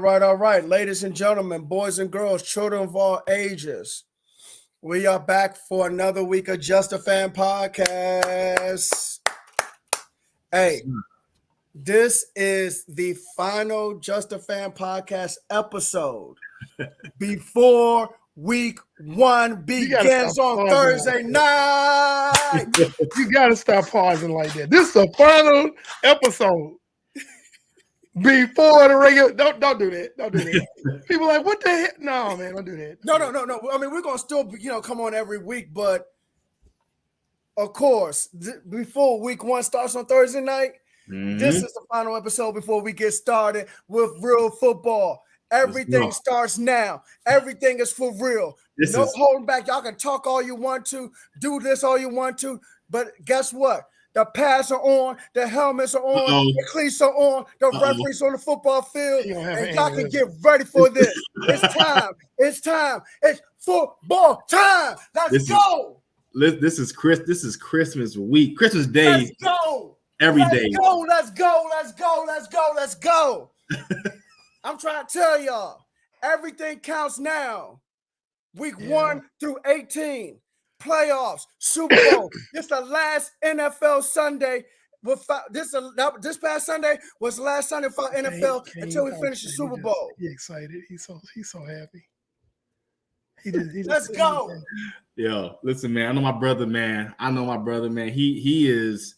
All right. Ladies and gentlemen, boys and girls, children of all ages, we are back for another week of Just a Fan Podcast. Hey, this is the final Just a Fan Podcast episode before week one begins on Thursday night. You got to stop pausing like that. This is the final episode. Before the regular, don't do that. Don't do that. People are like, what the heck? No, man, don't do that. No. I mean, we're gonna still, come on every week, but of course, before week one starts on Thursday night, this is the final episode before we get started with real football. Everything starts now. Everything is for real. No holding back. Y'all can talk all you want to, do this all you want to, but guess what? The pads are on, the helmets are on, the cleats are on, the referees on the football field, and y'all can get ready for this. It's time. It's time. It's football time. Let's go. This is Christmas week, Christmas Day. Let's go. Every day. Let's go. I'm trying to tell y'all, everything counts now. Week 1 through 18. Playoffs, Super Bowl. This is the last NFL Sunday. This past Sunday was the last Sunday for NFL until we finish the Super Bowl. He's excited. He's so happy. Let's go. Yo, listen, man. I know my brother, man. He is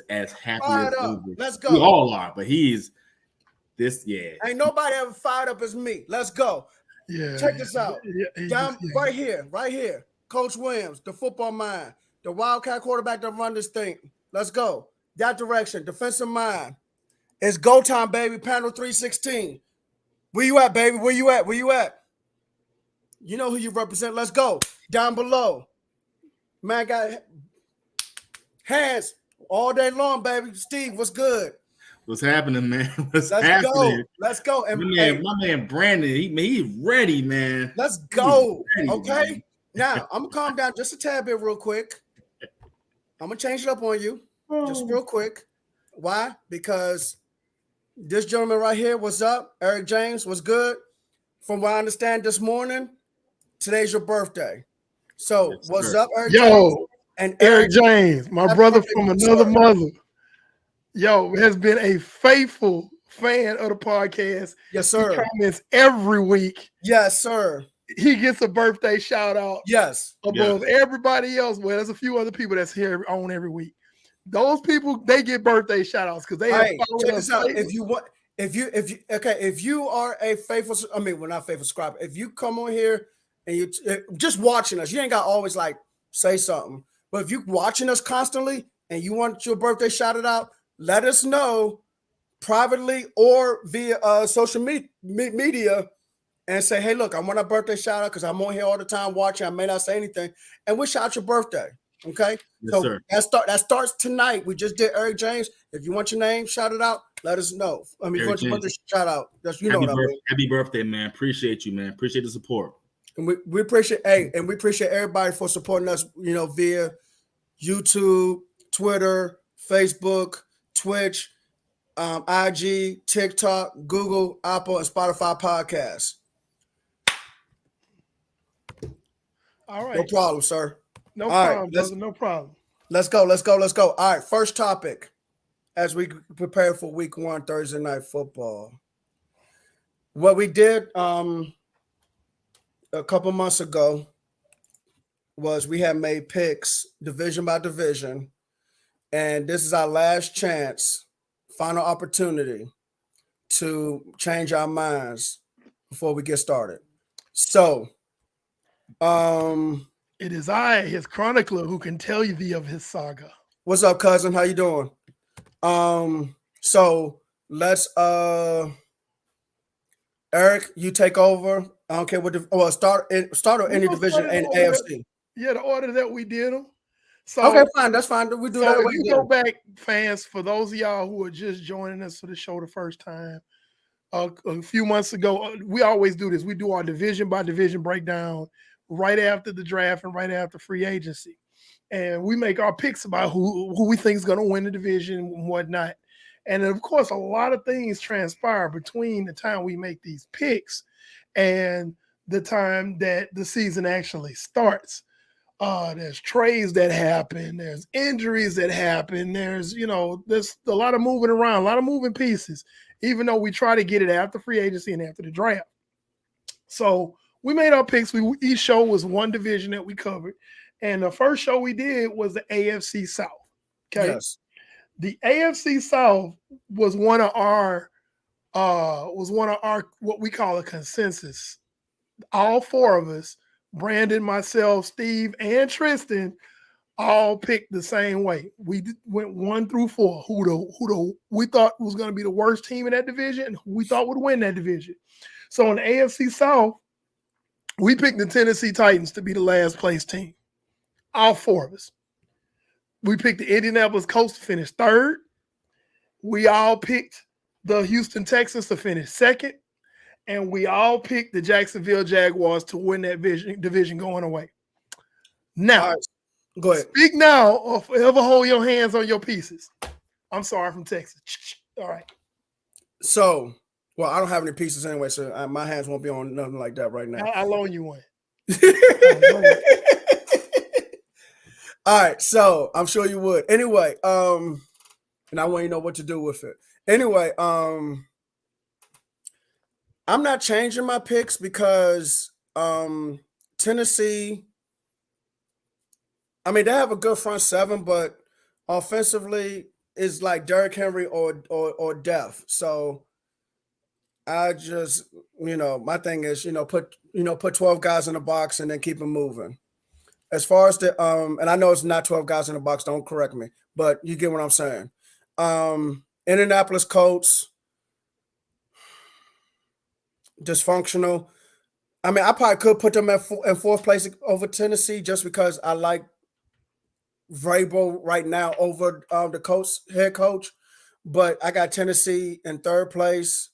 as happy as over. Let's go. We all are, but he's this. Yeah. Ain't nobody ever fired up as me. Let's go. Yeah. Check this out. Right here. Coach Williams, the football mind, the Wildcat quarterback that run this thing. Let's go. That direction, defensive mind. It's go time, baby. Pando 316. Where you at, baby? Where you at? You know who you represent. Let's go. Down below. Man got hands all day long, baby. Steve, what's good? What's happening, man? Let's go. And my man Brandon, he's ready, man. Let's go. Ready, okay. Man. Now I'm gonna calm down just a tad bit real quick. I'm gonna change it up on you just real quick. Why? Because this gentleman right here, what's up? Eric James, what's good? From what I understand this morning, today's your birthday. So what's up, Eric James? And Eric James, my brother from another mother. Has been a faithful fan of the podcast. Yes, sir. He comments every week. Yes, sir. He gets a birthday shout out. Yes. Above everybody else. Well, there's a few other people that's here on every week. Those people, they get birthday shout outs because they have check this out. If you are a faithful, not faithful subscriber. If you come on here and you just watching us, you ain't got to always say something. But if you watching us constantly and you want your birthday shouted out, let us know privately or via social media and say, hey, look, I want a birthday shout out because I'm on here all the time watching. I may not say anything. And wish out your birthday. Okay. Yes, sir. That starts tonight. We just did Eric James. If you want your name shouted out, let us know. If you want your birthday shout out, happy birthday, man. Appreciate you, man. Appreciate the support. And we appreciate everybody for supporting us, via YouTube, Twitter, Facebook, Twitch, IG, TikTok, Google, Apple, and Spotify podcasts. All right. No problem, sir. No problem, brother. No problem. Let's go. All right, first topic as we prepare for week 1 Thursday night football. What we did a couple months ago was we had made picks division by division, and this is our last chance, final opportunity to change our minds before we get started. So, it is I, his chronicler, who can tell you of his saga. What's up, cousin? How you doing? So let's Eric, you take over. I don't care what start or any division in AFC. Yeah, the order that we did them. So okay, fine, that's fine. We do that. If you go back, fans, for those of y'all who are just joining us for the show the first time, a few months ago, we always do this. We do our division by division breakdown right after the draft and right after free agency. And we make our picks about who we think is going to win the division and whatnot. And then, of course, a lot of things transpire between the time we make these picks and the time that the season actually starts. There's trades that happen. There's injuries that happen. There's a lot of moving around, a lot of moving pieces, even though we try to get it after free agency and after the draft. So we made our picks. Each show was one division that we covered. And the first show we did was the AFC South. Okay. Yes. The AFC South was one of our what we call a consensus. All four of us, Brandon, myself, Steve, and Tristan, all picked the same way. We went 1 through 4. Who we thought was going to be the worst team in that division, and who we thought would win that division. So in the AFC South, we picked the Tennessee Titans to be the last place team. All four of us. We picked the Indianapolis Colts to finish 3rd. We all picked the Houston Texans to finish 2nd. And we all picked the Jacksonville Jaguars to win that division going away. Now, go ahead. Speak now or forever hold your hands on your pieces. I'm sorry, from Texas. All right. So, well, I don't have any pieces anyway, so my hands won't be on nothing like that right now. I'll loan you one. All right, so I'm sure you would. Anyway, and I want you to know what to do with it. Anyway, I'm not changing my picks because Tennessee, I mean, they have a good front seven, but offensively is like Derrick Henry or death. So I just, my thing is, put 12 guys in the box and then keep them moving. As far as the and I know it's not 12 guys in the box, don't correct me, but you get what I'm saying. Indianapolis Colts, dysfunctional. I mean, I probably could put them in 4th place over Tennessee just because I like Vrabel right now over the Colts head coach, but I got Tennessee in 3rd place.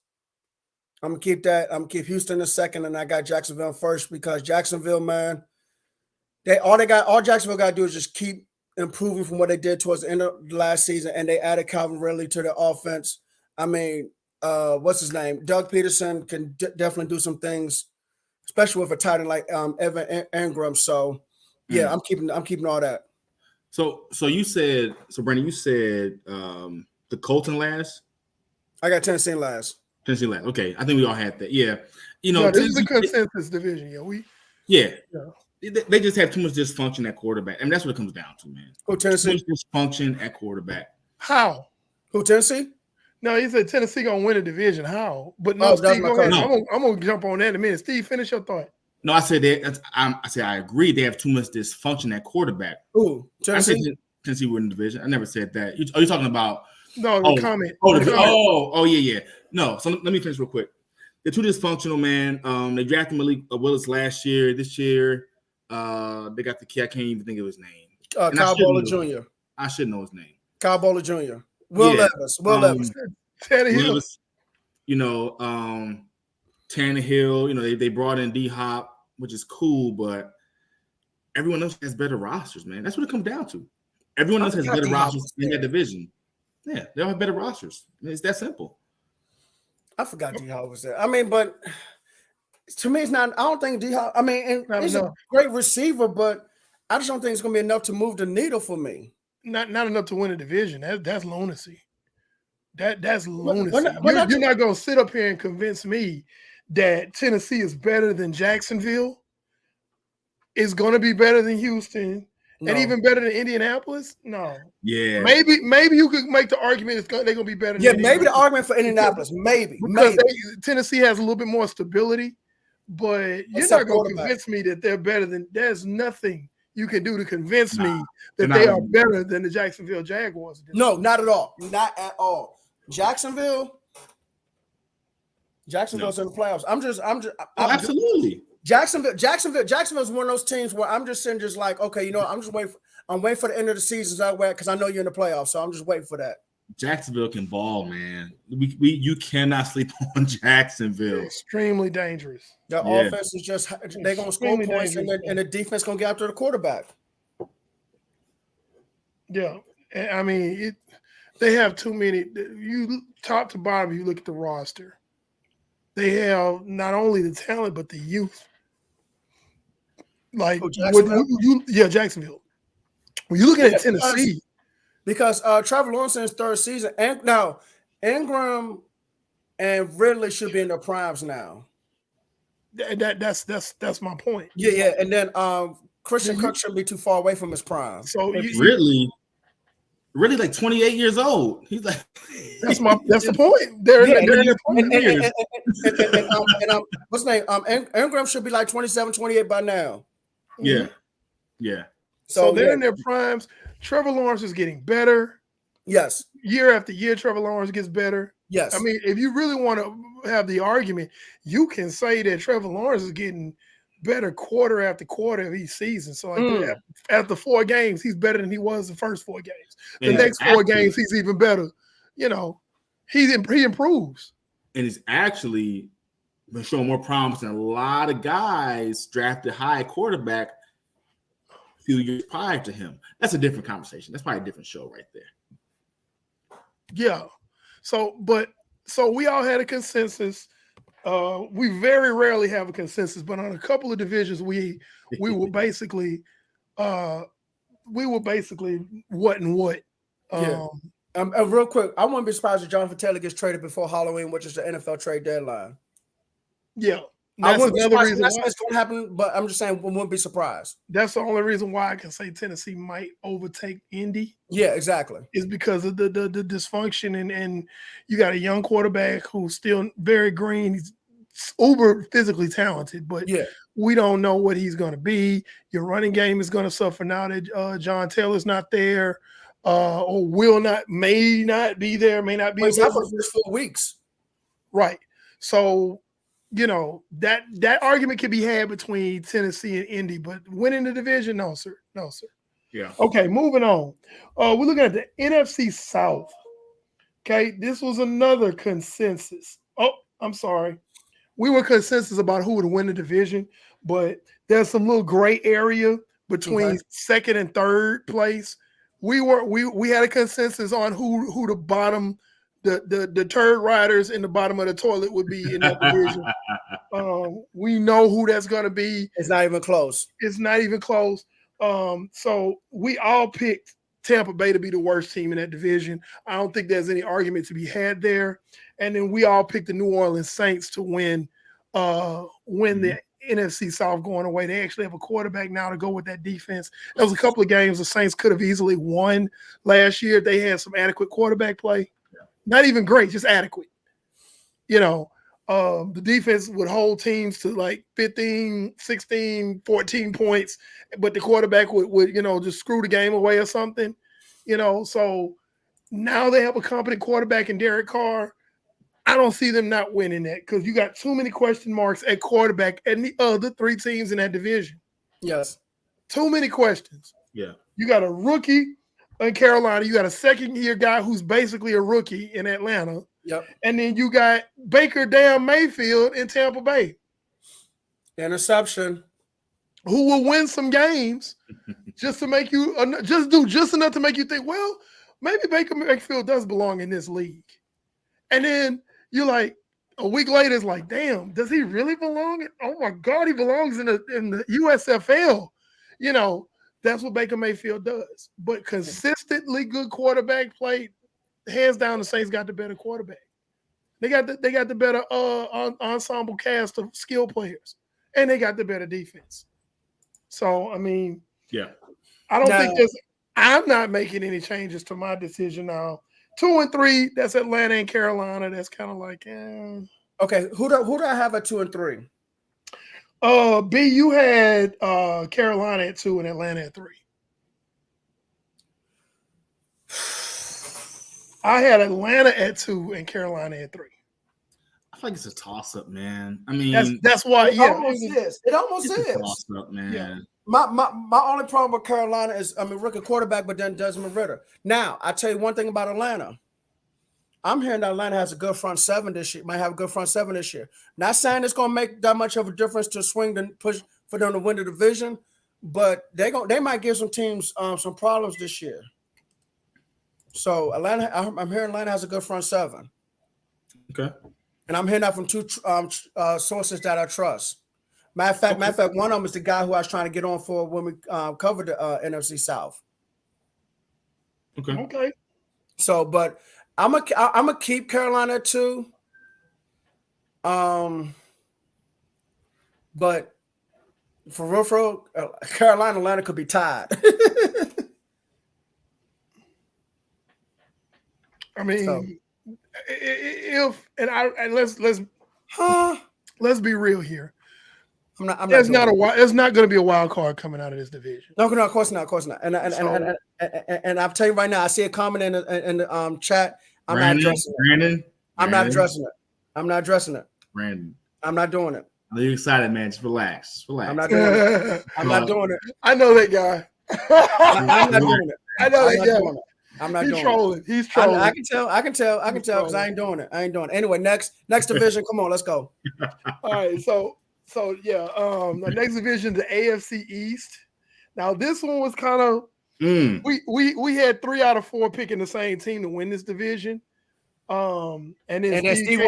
I'm gonna keep that. I'm gonna keep Houston in 2nd, and I got Jacksonville in 1st because Jacksonville, man, all Jacksonville got to do is just keep improving from what they did towards the end of last season, and they added Calvin Ridley to the offense. I mean, what's his name? Doug Peterson can definitely do some things, especially with a tight end like Evan Ingram. So, yeah, I'm keeping all that. So Brandon, you said the Colts in last. I got Tennessee in last. Tennessee last. Okay, I think we all had that. Yeah, this is a consensus division. Yeah. They just have too much dysfunction at quarterback. I mean, that's what it comes down to, man. Who, Tennessee? Too much dysfunction at quarterback. How? Who, Tennessee? No, he said Tennessee gonna win a division. How? But no, Steve, go ahead. No. I'm gonna jump on that in a minute. Steve, finish your thought. No, I said that. I said I agree. They have too much dysfunction at quarterback. Who? Tennessee? I said Tennessee win the division. I never said that. Are you talking about? No, the comment. Yeah. No, so let me finish real quick. They're too dysfunctional, man. They drafted Malik Willis last year. This year, they got the kid. I can't even think of his name. Kyle Bowler Jr. I should know his name. Kyle Bowler Jr. Will Levis. Levis. Tannehill. They brought in D-Hop, which is cool, but everyone else has better rosters, man. That's what it comes down to. Everyone else has better rosters in that division. Yeah, they all have better rosters. It's that simple. I forgot D-Hop was there. I mean, but to me, it's not. I don't think D-Hop. I mean, he's a great receiver, but I just don't think it's going to be enough to move the needle for me. Not enough to win a division. That's lunacy. That's lunacy. You're not going to sit up here and convince me that Tennessee is better than Jacksonville, is going to be better than Houston, and even better than Indianapolis? No. Yeah. Maybe you could make the argument they're going to be better. Yeah, maybe the argument for Indianapolis, because Tennessee has a little bit more stability, but you're not going to convince me that they're better than. There's nothing you can do to convince me that they are better than the Jacksonville Jaguars. No, not at all. Not at all. Jacksonville's in the playoffs. Absolutely. Jacksonville's one of those teams where I'm just sitting, just like, okay, I'm just waiting. I'm waiting for the end of the season because I know you're in the playoffs, so I'm just waiting for that. Jacksonville can ball, man. You cannot sleep on Jacksonville. They're extremely dangerous. Their offense is just they're going to score points, and the defense going to get after the quarterback. Yeah, I mean, they have too many. You top to bottom, you look at the roster. They have not only the talent but the youth. Like Jacksonville. When you look at Tennessee, because Trevor Lawrence in his third season, and now Ingram and Ridley should be in their primes now. That's my point. Yeah, and then Christian Kirk shouldn't be too far away from his prime. So Ridley like 28 years old. He's like that's the point. They're in their prime years. What's his name? Ingram should be like 27, 28 by now. Yeah. So they're in their primes. Trevor Lawrence is getting better. Yes. Year after year, Trevor Lawrence gets better. Yes. I mean, if you really want to have the argument, you can say that Trevor Lawrence is getting better quarter after quarter of each season. So after 4 games, he's better than he was the first 4 games. The next 4 games, he's even better. He improves. And he's actually been showing more promise than a lot of guys drafted high quarterback a few years prior to him. That's a different conversation. That's probably a different show right there. Yeah. So we all had a consensus. We very rarely have a consensus, but on a couple of divisions, we were basically what and what. Real quick, I wouldn't be surprised if Jonathan Taylor gets traded before Halloween, which is the NFL trade deadline. Yeah. I wouldn't be surprised that's what's going to happen, but I'm just saying we wouldn't be surprised. That's the only reason why I can say Tennessee might overtake Indy. Yeah, exactly. Is because of the dysfunction and you got a young quarterback who's still very green. He's uber physically talented, but we don't know what he's going to be. Your running game is going to suffer now that John Taylor's not there, or may not be there, may not be. He's out for the first 4 weeks, right? So. That argument can be had between Tennessee and Indy, but winning the division, no, sir. Yeah. Okay, moving on. We're looking at the NFC South. Okay, this was another consensus. Oh, I'm sorry. We were consensus about who would win the division, but there's some little gray area between second and third place. We had a consensus on who the bottom. The turd riders in the bottom of the toilet would be in that division. We know who that's going to be. It's not even close. So we all picked Tampa Bay to be the worst team in that division. I don't think there's any argument to be had there. And then we all picked the New Orleans Saints to win the NFC South going away. They actually have a quarterback now to go with that defense. There was a couple of games the Saints could have easily won last year. They had some adequate quarterback play. Not even great, just adequate. The defense would hold teams to like 15, 16, 14 points, but the quarterback would just screw the game away or something. So now they have a competent quarterback in Derek Carr. I don't see them not winning that because you got too many question marks at quarterback and the other 3 teams in that division. Yes. Too many questions. Yeah. You got a rookie in Carolina, you got a second-year guy who's basically a rookie in Atlanta. Yep. And then you got Baker Mayfield in Tampa Bay. Interception. Who will win some games just to make you just enough to make you think, well, maybe Baker Mayfield does belong in this league. And then you're like, a week later, it's like, damn, does he really belong? Oh my God, he belongs in the USFL. That's what Baker Mayfield does. But consistently good quarterback play, hands down, the Saints got the better quarterback. They got the better ensemble cast of skill players, and they got the better defense. So I mean, I don't Now, think there's. I'm not making any changes to my decision now. 2 and 3, that's Atlanta and Carolina. That's kind of like, okay, who do I have at 2 and 3? B, you had Carolina at 2 and Atlanta at 3. I had Atlanta at 2 and Carolina at 3. I feel like it's a toss up, man. I mean, that's why. It almost is. It almost it's is. a toss up, man. Yeah. My only problem with Carolina is, rookie quarterback, but then Desmond Ridder. Now, I tell you one thing about Atlanta. I'm hearing that Atlanta has a good front seven this year. Might have a good front seven this year. Not saying it's going to make that much of a difference to swing and push for them to win the division, but they might give some teams some problems this year. So Atlanta, I'm hearing Atlanta has a good front seven. Okay. And I'm hearing that from two sources that I trust. Matter of fact, one of them is the guy who I was trying to get on for when we covered the NFC South. Okay. So, but I'm gonna keep Carolina at 2. But for real, Carolina, Atlanta could be tied. I mean, let's be real here. It's not going to be a wild card coming out of this division. No, of course not, And I'll tell you right now, I see a comment in the chat. I'm not addressing it. I'm not addressing it. Brandon, I'm not doing it. Are you excited, man? Just relax. I'm not doing it. I'm not doing it. I know that guy. I'm not doing it. I know that guy. I'm not doing trolling. it. He's trolling. I can tell because I ain't doing it. Anyway, next division. Come on, let's go. All right, so yeah, the next division, the AFC East. Now this one was kind of we had 3 out of 4 picking the same team to win this division. And then Steve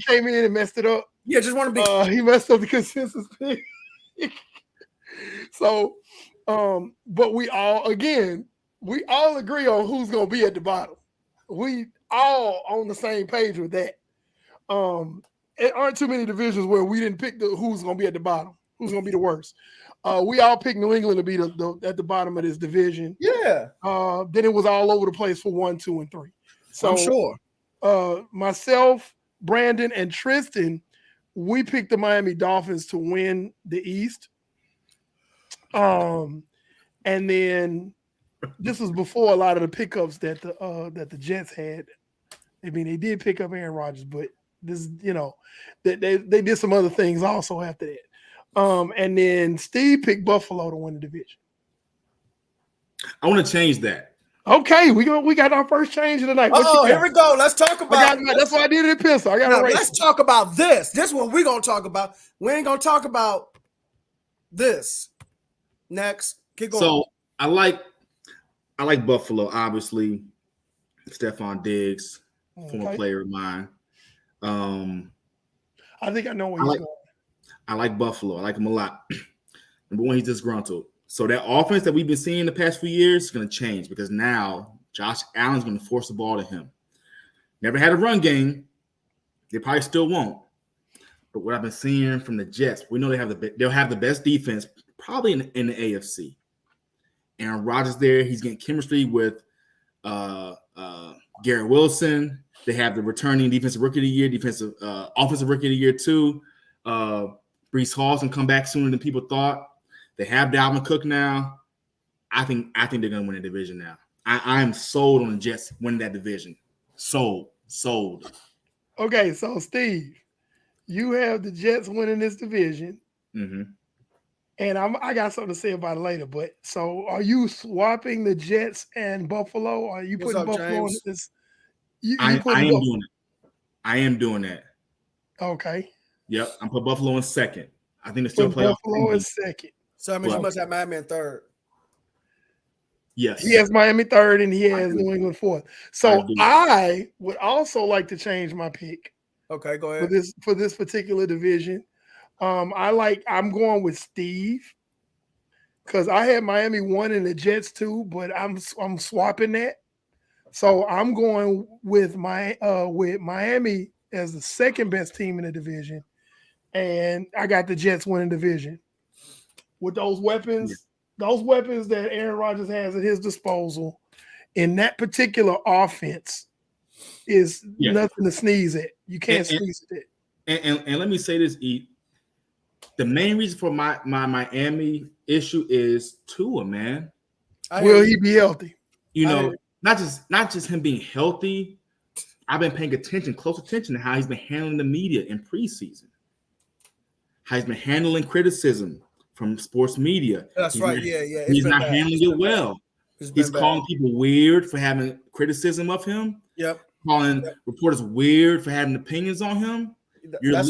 came in and messed it up. Yeah, just want to be. He messed up the consensus pick. So, but we all agree on who's going to be at the bottom. We all on the same page with that. It aren't too many divisions where we didn't pick who's going to be at the bottom, who's going to be the worst. We all picked New England to be at the bottom of this division. Yeah. Then it was all over the place for 1, 2, and 3. So I'm sure. Myself, Brandon, and Tristan, we picked the Miami Dolphins to win the East. And then this was before a lot of the pickups that the Jets had. I mean, they did pick up Aaron Rodgers, but this, they did some other things also after that. And then Steve picked Buffalo to win the division. I want to change that. Okay, we got our first change of the night. Oh, here we go. Let's talk about it. That's why I did it in pencil. Let's talk about this. This is what we're gonna talk about. We ain't gonna talk about this. Next, keep going. So I like Buffalo, obviously. Stephon Diggs, former player of mine. I think I know where he's going. I like Buffalo. I like him a lot. Number one, he's disgruntled. So that offense that we've been seeing the past few years is going to change because now Josh Allen's going to force the ball to him. Never had a run game. They probably still won't. But what I've been seeing from the Jets, we know they'll have the best defense probably in the AFC. Aaron Rodgers there, he's getting chemistry with Garrett Wilson. They have the returning defensive rookie of the year, offensive rookie of the year too. Breece Hall's gonna come back sooner than people thought. They have Dalvin Cook now. I think they're gonna win the division now. I am sold on the Jets winning that division. Sold. Okay, so Steve, you have the Jets winning this division. Mm-hmm. And I got something to say about it later. But so are you swapping the Jets and Buffalo? Or are you putting Buffalo in this? I am doing that. Okay. Yep. I'm putting Buffalo in second. I think it's still playoff. Buffalo in second. So I mean, you must have Miami in third. Yes. He has Miami third and he has New England fourth. So I would also like to change my pick. Okay, go ahead. For this particular division. I'm going with Steve because I had Miami 1 and the Jets 2, but I'm swapping that. So I'm going with Miami as the second best team in the division, and I got the Jets winning division. With those weapons those weapons that Aaron Rodgers has at his disposal in that particular offense is nothing to sneeze at. You can't sneeze at it. And let me say this, E. The main reason for my Miami issue is Tua, man. Will he be healthy? You know, not just him being healthy. I've been paying close attention to how he's been handling the media in preseason. How he's been handling criticism from sports media. That's right. He's not handling it well. He's calling people weird for having criticism of him. Yep. Calling reporters weird for having opinions on him. Your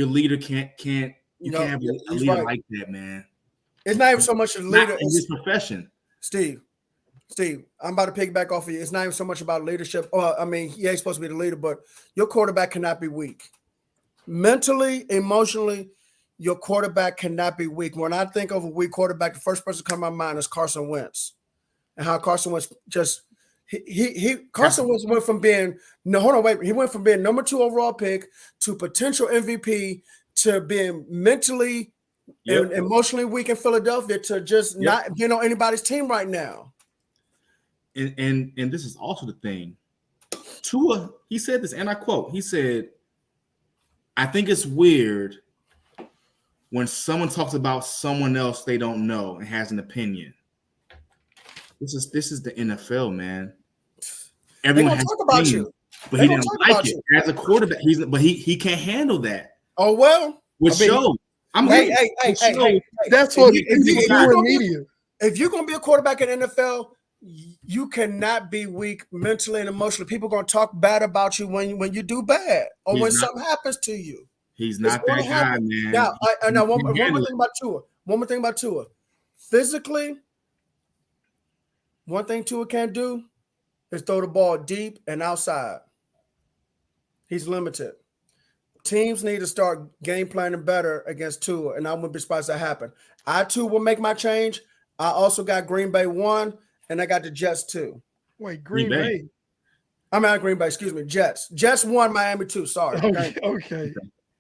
leader can't have a leader like that, man. It's not even so much a leader in this profession. Steve, I'm about to piggyback off of you. It's not even so much about leadership. I mean, he's supposed to be the leader, but your quarterback cannot be weak. Mentally, emotionally, your quarterback cannot be weak. When I think of a weak quarterback, the first person to come to my mind is Carson Wentz, and how Carson Wentz just Carson Wentz went from being he went from being number 2 overall pick to potential MVP to being mentally and emotionally weak in Philadelphia to just not being on anybody's team right now. And this is also the thing. Tua, he said this, and I quote, he said, I think it's weird when someone talks about someone else they don't know and has an opinion. This is the NFL, man. Everyone has talk about you, but he didn't like it as a quarterback. He can't handle that. Oh well, with show. Hey, that's what if you're gonna be a quarterback in the NFL, you cannot be weak mentally and emotionally. People are gonna talk bad about you when you do bad or when something happens to you. He's not that guy, man. Now, one more thing about Tua. Physically, one thing Tua can't do is throw the ball deep and outside. He's limited. Teams need to start game planning better against Tua, and I wouldn't be surprised if that happened. I too will make my change. I also got Green Bay 1, and I got the Jets 2. Wait, Green Bay? I'm out of Green Bay. Excuse me, Jets. Jets 1, Miami 2. Sorry. Okay.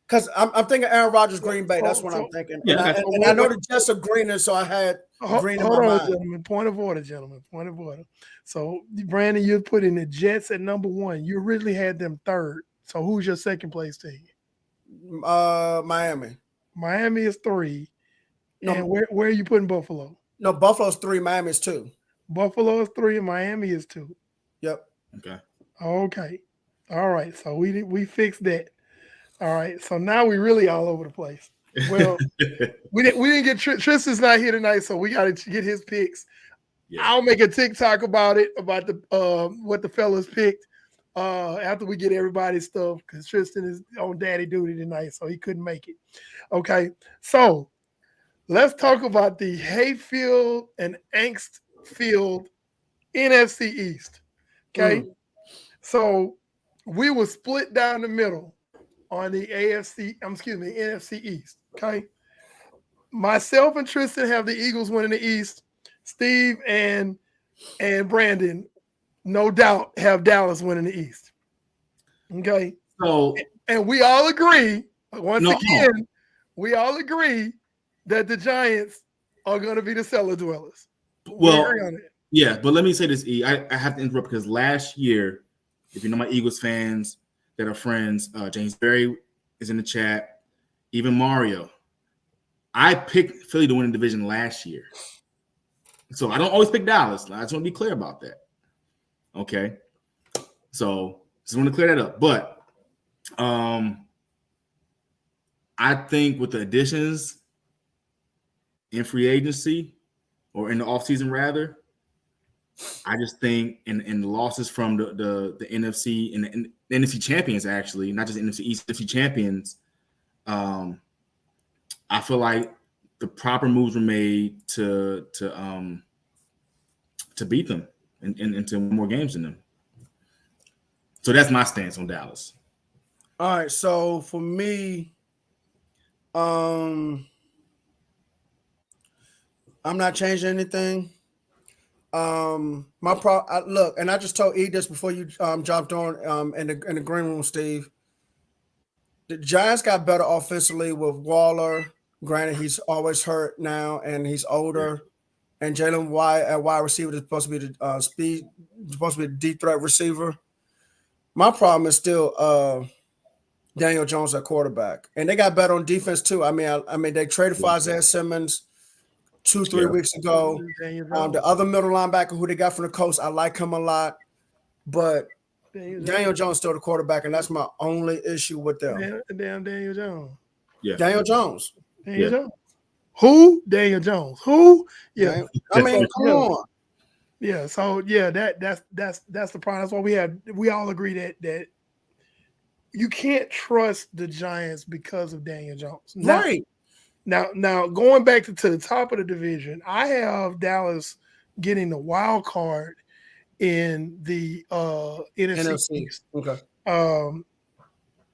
Because I'm thinking Aaron Rodgers, Green Bay. That's what I'm thinking. Yeah, and I know the Jets are greener, so I had green in my mind. Gentlemen. Point of order. So, Brandon, you put in the Jets at number 1. You originally had them 3rd. So, who's your second place team? Miami. Miami is 3. No, and where are you putting Buffalo? No, Buffalo's 3. Miami is 2. Buffalo is 3 and Miami is 2. Yep. Okay. All right. So we fixed that. All right. So now we really all over the place. Well, we didn't get Tristan's not here tonight, so we got to get his picks. Yeah. I'll make a TikTok about it, about the what the fellas picked after we get everybody's stuff, because Tristan is on daddy duty tonight, so he couldn't make it. Okay. So let's talk about the hate-filled and angst-filled NFC East. Okay. So we were split down the middle on the NFC East. Okay. Myself and Tristan have the Eagles winning the East. Steve and Brandon, no doubt, have Dallas winning the East. Okay. So, and we all agree, we all agree that the Giants are going to be the cellar dwellers. Well, yeah, but let me say this, E. I have to interrupt because last year, if you know my Eagles fans that are friends, James Berry is in the chat, even Mario. I picked Philly to win the division last year. So I don't always pick Dallas. I just want to be clear about that. Okay. So just want to clear that up. But I think with the additions in free agency or in the offseason rather, I just think in the losses from the NFC and the NFC champions, actually, not just NFC East, NFC champions, I feel like the proper moves were made to beat them and to win more games than them. So that's my stance on Dallas. All right. So for me, I'm not changing anything. Look, and I just told E this before you jumped on in the green room, Steve. The Giants got better offensively with Waller. Granted, he's always hurt now and he's older. and Jalen White at wide receiver is supposed to be the supposed to be the deep threat receiver. My problem is still Daniel Jones at quarterback, and they got better on defense too. I mean, they traded for Isaiah Simmons 2-3 weeks ago. The other middle linebacker who they got from the coast, I like him a lot, but Daniel Jones still the quarterback, and that's my only issue with them. Damn Daniel Jones. Yeah, Daniel Jones. Daniel Jones. Who? Daniel Jones. Who? Yeah. I mean, come on. Yeah. So that's the problem. That's why we all agree that you can't trust the Giants because of Daniel Jones. Right. Now going back to the top of the division, I have Dallas getting the wild card in the NFC. Okay.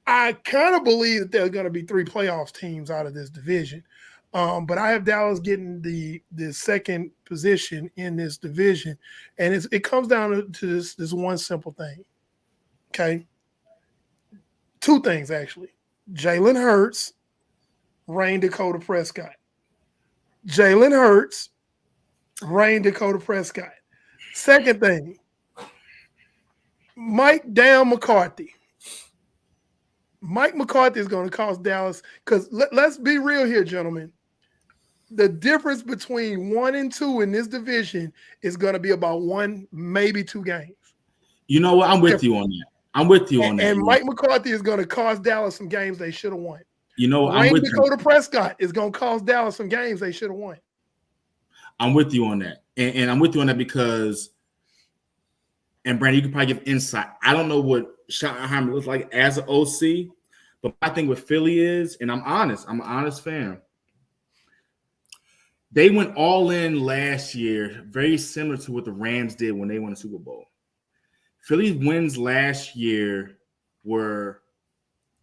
I kind of believe that there are going to be 3 playoff teams out of this division. But I have Dallas getting the second position in this division. And it comes down to this one simple thing. Okay. 2 things, actually. Jalen Hurts, Rain Dakota Prescott. Jalen Hurts, Rain Dakota Prescott. Second thing, Mike Down McCarthy. Mike McCarthy is going to cost Dallas, because let's be real here, gentlemen. The difference between 1 and 2 in this division is going to be about 1, maybe 2 games. You know what? I'm with you on that. I'm with you on that. And Mike McCarthy is going to cost Dallas some games they should have won. You know, Rain Dakota Prescott is going to cost Dallas some games they should have won. I'm with you on that. And I'm with you on that because, and Brandon, you can probably give insight. I don't know what Schottenheimer looks like as an OC, but my thing with Philly is, and I'm an honest fan. They went all in last year, very similar to what the Rams did when they won the Super Bowl. Philly's wins last year were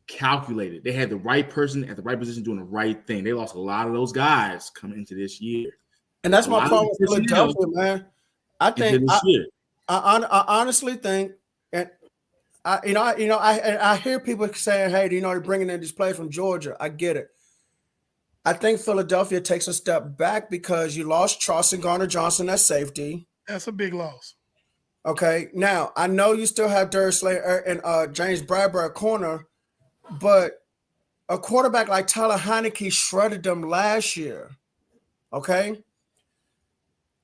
calculated. They had the right person at the right position doing the right thing. They lost a lot of those guys coming into this year. And that's my problem with Philadelphia, man. I think I honestly think, and I hear people saying, "Hey, they're bringing in these players from Georgia." I get it. I think Philadelphia takes a step back because you lost Charleston Garner-Johnson at safety. That's a big loss. Okay, now I know you still have Darius Slater and James Bradbury at corner, but a quarterback like Tyler Heineke shredded them last year. Okay,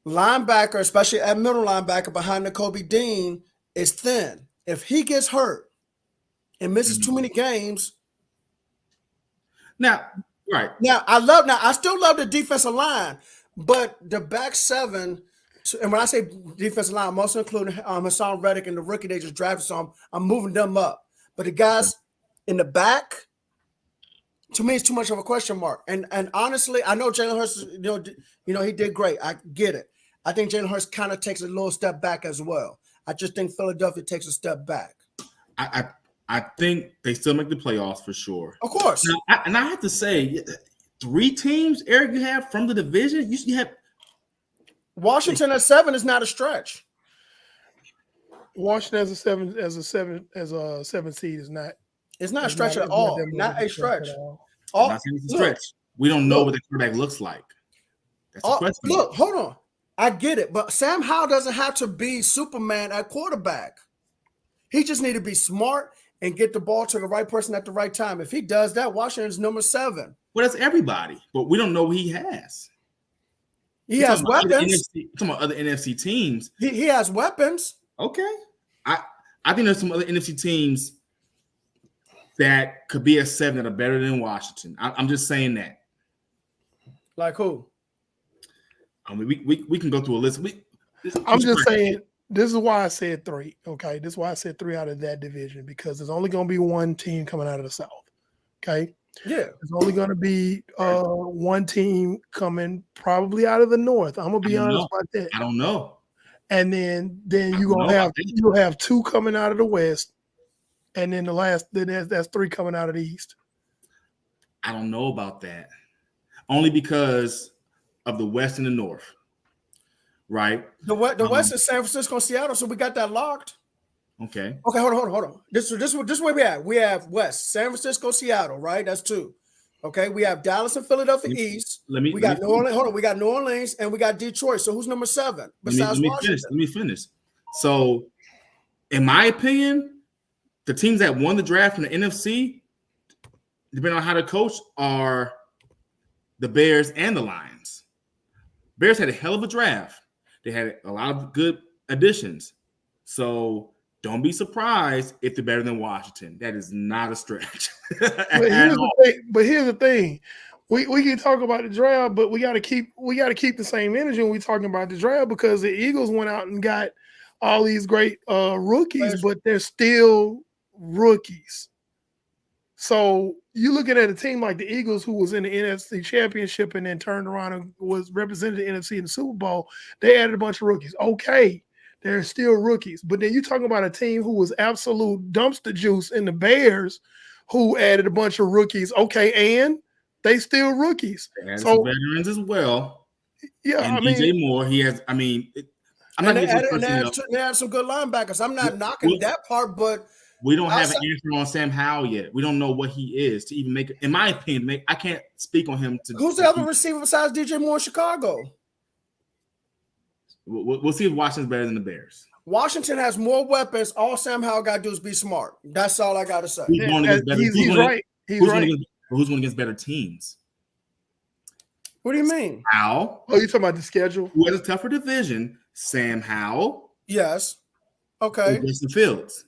linebacker, especially at middle linebacker behind Nakobe Dean, is thin. If he gets hurt and misses too many games, right now I still love the defensive line, but the back 7. And when I say defensive line, I'm also including Hassan Reddick and the rookie they just drafted, so I'm moving them up. But the guys in the back, to me, it's too much of a question mark. And honestly, I know Jalen Hurts, he did great. I get it. I think Jalen Hurts kind of takes a little step back as well. I just think Philadelphia takes a step back. I think they still make the playoffs for sure. Of course. Now, I have to say, 3 teams, Eric, you have from the division. You have Washington at 7 is not a stretch. Washington as a 7 seed is not. It's not a stretch at all. Not a stretch. Not a stretch. We don't know what the quarterback looks like. That's the question. Look, hold on. I get it, but Sam Howell doesn't have to be Superman at quarterback. He just need to be smart and get the ball to the right person at the right time. If he does that, Washington's number 7. Well, that's everybody, but we don't know what he has. He has weapons. Some other NFC teams. He has weapons. Okay. I think there's some other NFC teams that could be a 7 that are better than Washington. I'm just saying that. Like who? I mean, we can go through a list. I'm just saying, this is why I said 3. Okay. This is why I said 3 out of that division, because there's only going to be 1 team coming out of the South. Okay. Yeah. There's only going to be 1 team coming probably out of the North. I'm going to be honest about that. I don't know. And then you'll have 2 coming out of the West. And then that's 3 coming out of the East. I don't know about that. Only because of the West and the North. Right? The West is San Francisco and Seattle, so we got that locked. Okay. Okay, hold on. This is where we at. We have West, San Francisco, Seattle, right? That's 2. Okay, we have Dallas and Philadelphia East. We got New Orleans. Hold on, we got New Orleans and we got Detroit. So who's number 7 besides Washington? Let me finish. So, in my opinion, the teams that won the draft from the NFC, depending on how to coach, are the Bears and the Lions. Bears had a hell of a draft. They had a lot of good additions. So don't be surprised if they're better than Washington. That is not a stretch. But here's the thing. We can talk about the draft, but we gotta keep the same energy when we're talking about the draft, because the Eagles went out and got all these great rookies, but they're still rookies. So you looking at a team like the Eagles, who was in the NFC Championship and then turned around and was represented the NFC in the Super Bowl. They added a bunch of rookies. Okay, they're still rookies. But then you're talking about a team who was absolute dumpster juice in the Bears, who added a bunch of rookies. Okay, and they still rookies. They added some veterans as well. Yeah, and DJ Moore, he has. I mean, I'm not. They had some good linebackers. I'm not knocking that part, but. We don't have an answer on Sam Howell yet. We don't know what he is to even make it. In my opinion, I can't speak on him. Who's the other receiver besides DJ Moore in Chicago? We'll see if Washington's better than the Bears. Washington has more weapons. All Sam Howell got to do is be smart. That's all I got to say. He's right. He's right. Who's going against better teams? What do you mean? Howell. Oh, you talking about the schedule? Who has a tougher division? Sam Howell. Yes. Okay. Justin Fields.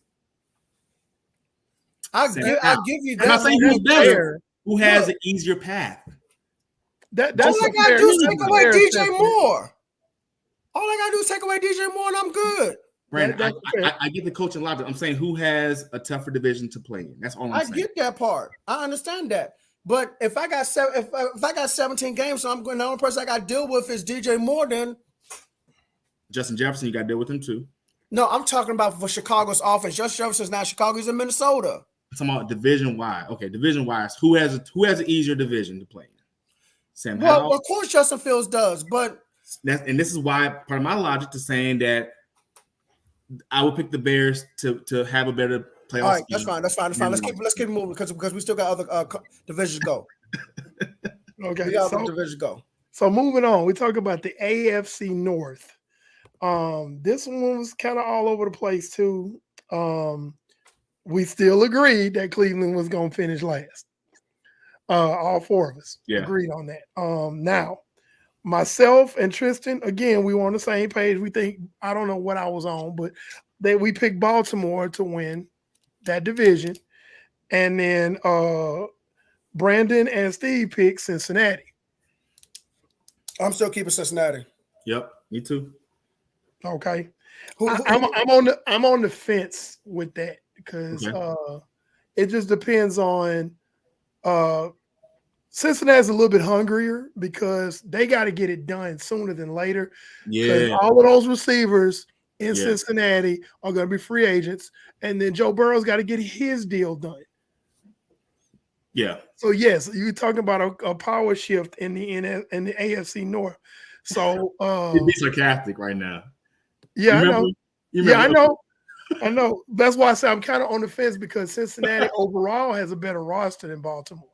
I'll give you that. I'm not saying who's better. Who has an easier path? That's all I gotta do is take away DJ Moore. All I gotta do is take away DJ Moore, and I'm good. Brandon, I get the coaching logic. I'm saying who has a tougher division to play in. That's all I'm saying. I get that part. I understand that. But if I got if I got 17 games, so I'm going. The only person I got to deal with is DJ Moore. Then Justin Jefferson, you got to deal with him too. No, I'm talking about for Chicago's offense. Justin Jefferson's not Chicago. He's in Minnesota. I'm talking about division-wise. Okay, division-wise, who has an easier division to play in? Sam Howell? Well, of course Justin Fields does, but this is why part of my logic to saying that I would pick the Bears to have a better playoff. All right, that's fine. Let's keep moving because we still got other divisions to go. Okay, we got other divisions to go. So moving on, we talk about the AFC North. This one was kind of all over the place too. We still agreed that Cleveland was going to finish last. All four of us agreed on that. Now, myself and Tristan, again, we were on the same page. We think, I don't know what I was on, but we picked Baltimore to win that division. And then Brandon and Steve picked Cincinnati. I'm still keeping Cincinnati. Yep, me too. Okay. I'm on the fence with that. Because it just depends on Cincinnati's a little bit hungrier because they got to get it done sooner than later. Yeah. All of those receivers in Cincinnati are going to be free agents. And then Joe Burrow's got to get his deal done. Yeah. So, yes, you're talking about a power shift in the AFC North. So you'd be sarcastic right now. Yeah, I know. Yeah, I know. I know. That's why I say I'm kind of on the fence because Cincinnati overall has a better roster than Baltimore.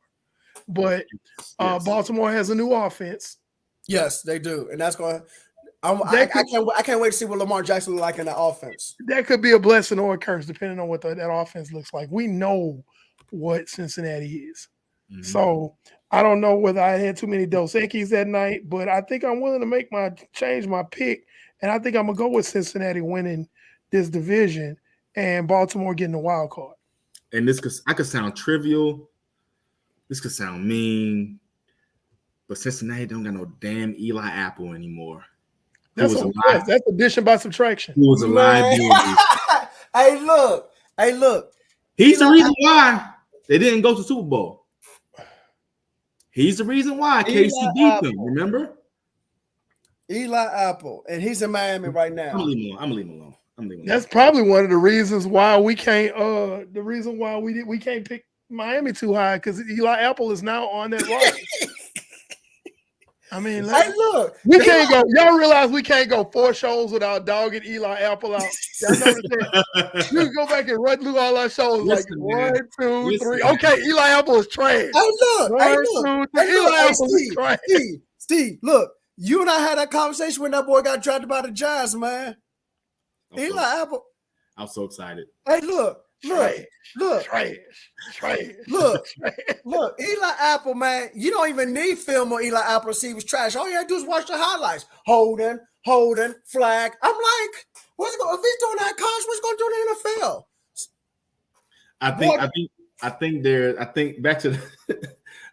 But Baltimore has a new offense. Yes, they do. And that's going to I can't wait to see what Lamar Jackson look like in that offense. That could be a blessing or a curse, depending on what that offense looks like. We know what Cincinnati is. Mm-hmm. So I don't know whether I had too many Dos Equis that night, but I think I'm willing to change my pick. And I think I'm going to go with Cincinnati winning this division and Baltimore getting the wild card. And I could sound trivial. This could sound mean, but Cincinnati don't got no damn Eli Apple anymore. That's addition by subtraction. Who was a liability. Hey, look. He's the reason why they didn't go to the Super Bowl. He's the reason why KC beat them, remember? Eli Apple, and he's in Miami right now. I'm gonna leave him alone. That's probably one of the reasons why we can't. The reason why we can't pick Miami too high because Eli Apple is now on that roster. I mean, Hey, look, we can't go. Y'all realize we can't go 4 shows without dogging Eli Apple out. Y'all notice that? You can go back and run through all our shows. Listen, like 1, 2, Listen, 3. Okay, Eli Apple is trash. Hey, look. 1, Hey, look. 2, 3. Hey, look. Eli Hey, Apple is trash. Steve, look. You and I had that conversation when that boy got drafted by the Giants, man. Eli Apple. I'm so excited. Hey, look. Trash. Look. Look. Eli Apple, man. You don't even need film on Eli Apple to see he was trash. All you have to do is watch the highlights. Holding, flag. I'm like, if he's doing that college, what's he going to do in the NFL? I think back to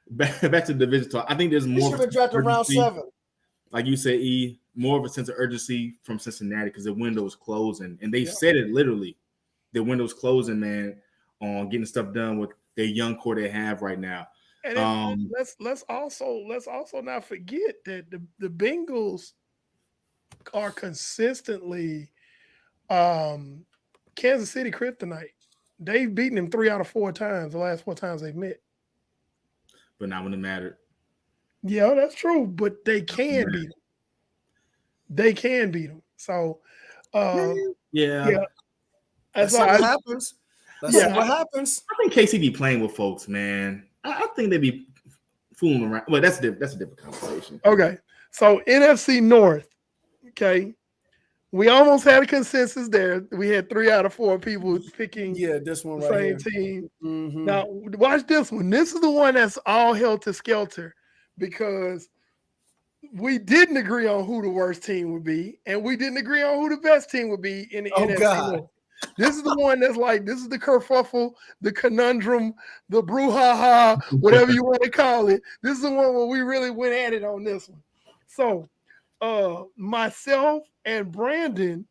back to the division talk. I think there's more. He should have been drafted around 7. Like you say, more of a sense of urgency from Cincinnati because the window is closing, and they said it literally. The window's closing, man, on getting stuff done with their young core they have right now. And let's also not forget that the Bengals are consistently Kansas City kryptonite. They've beaten them 3 out of 4 times, the last 4 times they've met. But not when it mattered. Yeah, that's true. But they can beat them. They can beat them. So, yeah. That's what happens. That's what happens. I think KC be playing with folks, man. I think they be fooling around. Well, that's a different conversation. Okay. So NFC North. Okay. We almost had a consensus there. We had 3 out of 4 people picking this one the right same team. Mm-hmm. Now, watch this one. This is the one that's all helter-skelter because we didn't agree on who the worst team would be, and we didn't agree on who the best team would be in the NFC North. This is the one that's like, this is the kerfuffle, the conundrum, the brouhaha, whatever you want to call it. This is the one where we really went at it on this one. So, myself and Brandon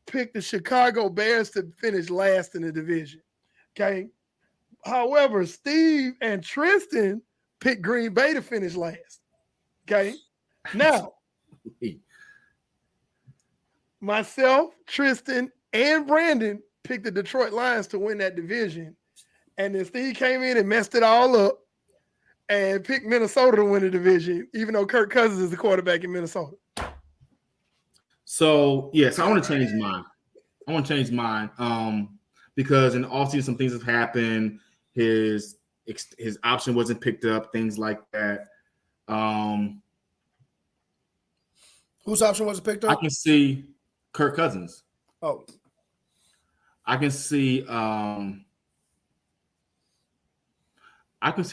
picked the Chicago Bears to finish last in the division. Okay. However, Steve and Tristan picked Green Bay to finish last. Okay. Now, myself, Tristan, and Brandon picked the Detroit Lions to win that division. And then Steve came in and messed it all up and picked Minnesota to win the division, even though Kirk Cousins is the quarterback in Minnesota. So, yes, I want to change mine. Because in the offseason, some things have happened. His option wasn't picked up, things like that. Whose option wasn't picked up? I can see Kirk Cousins. Oh. I can see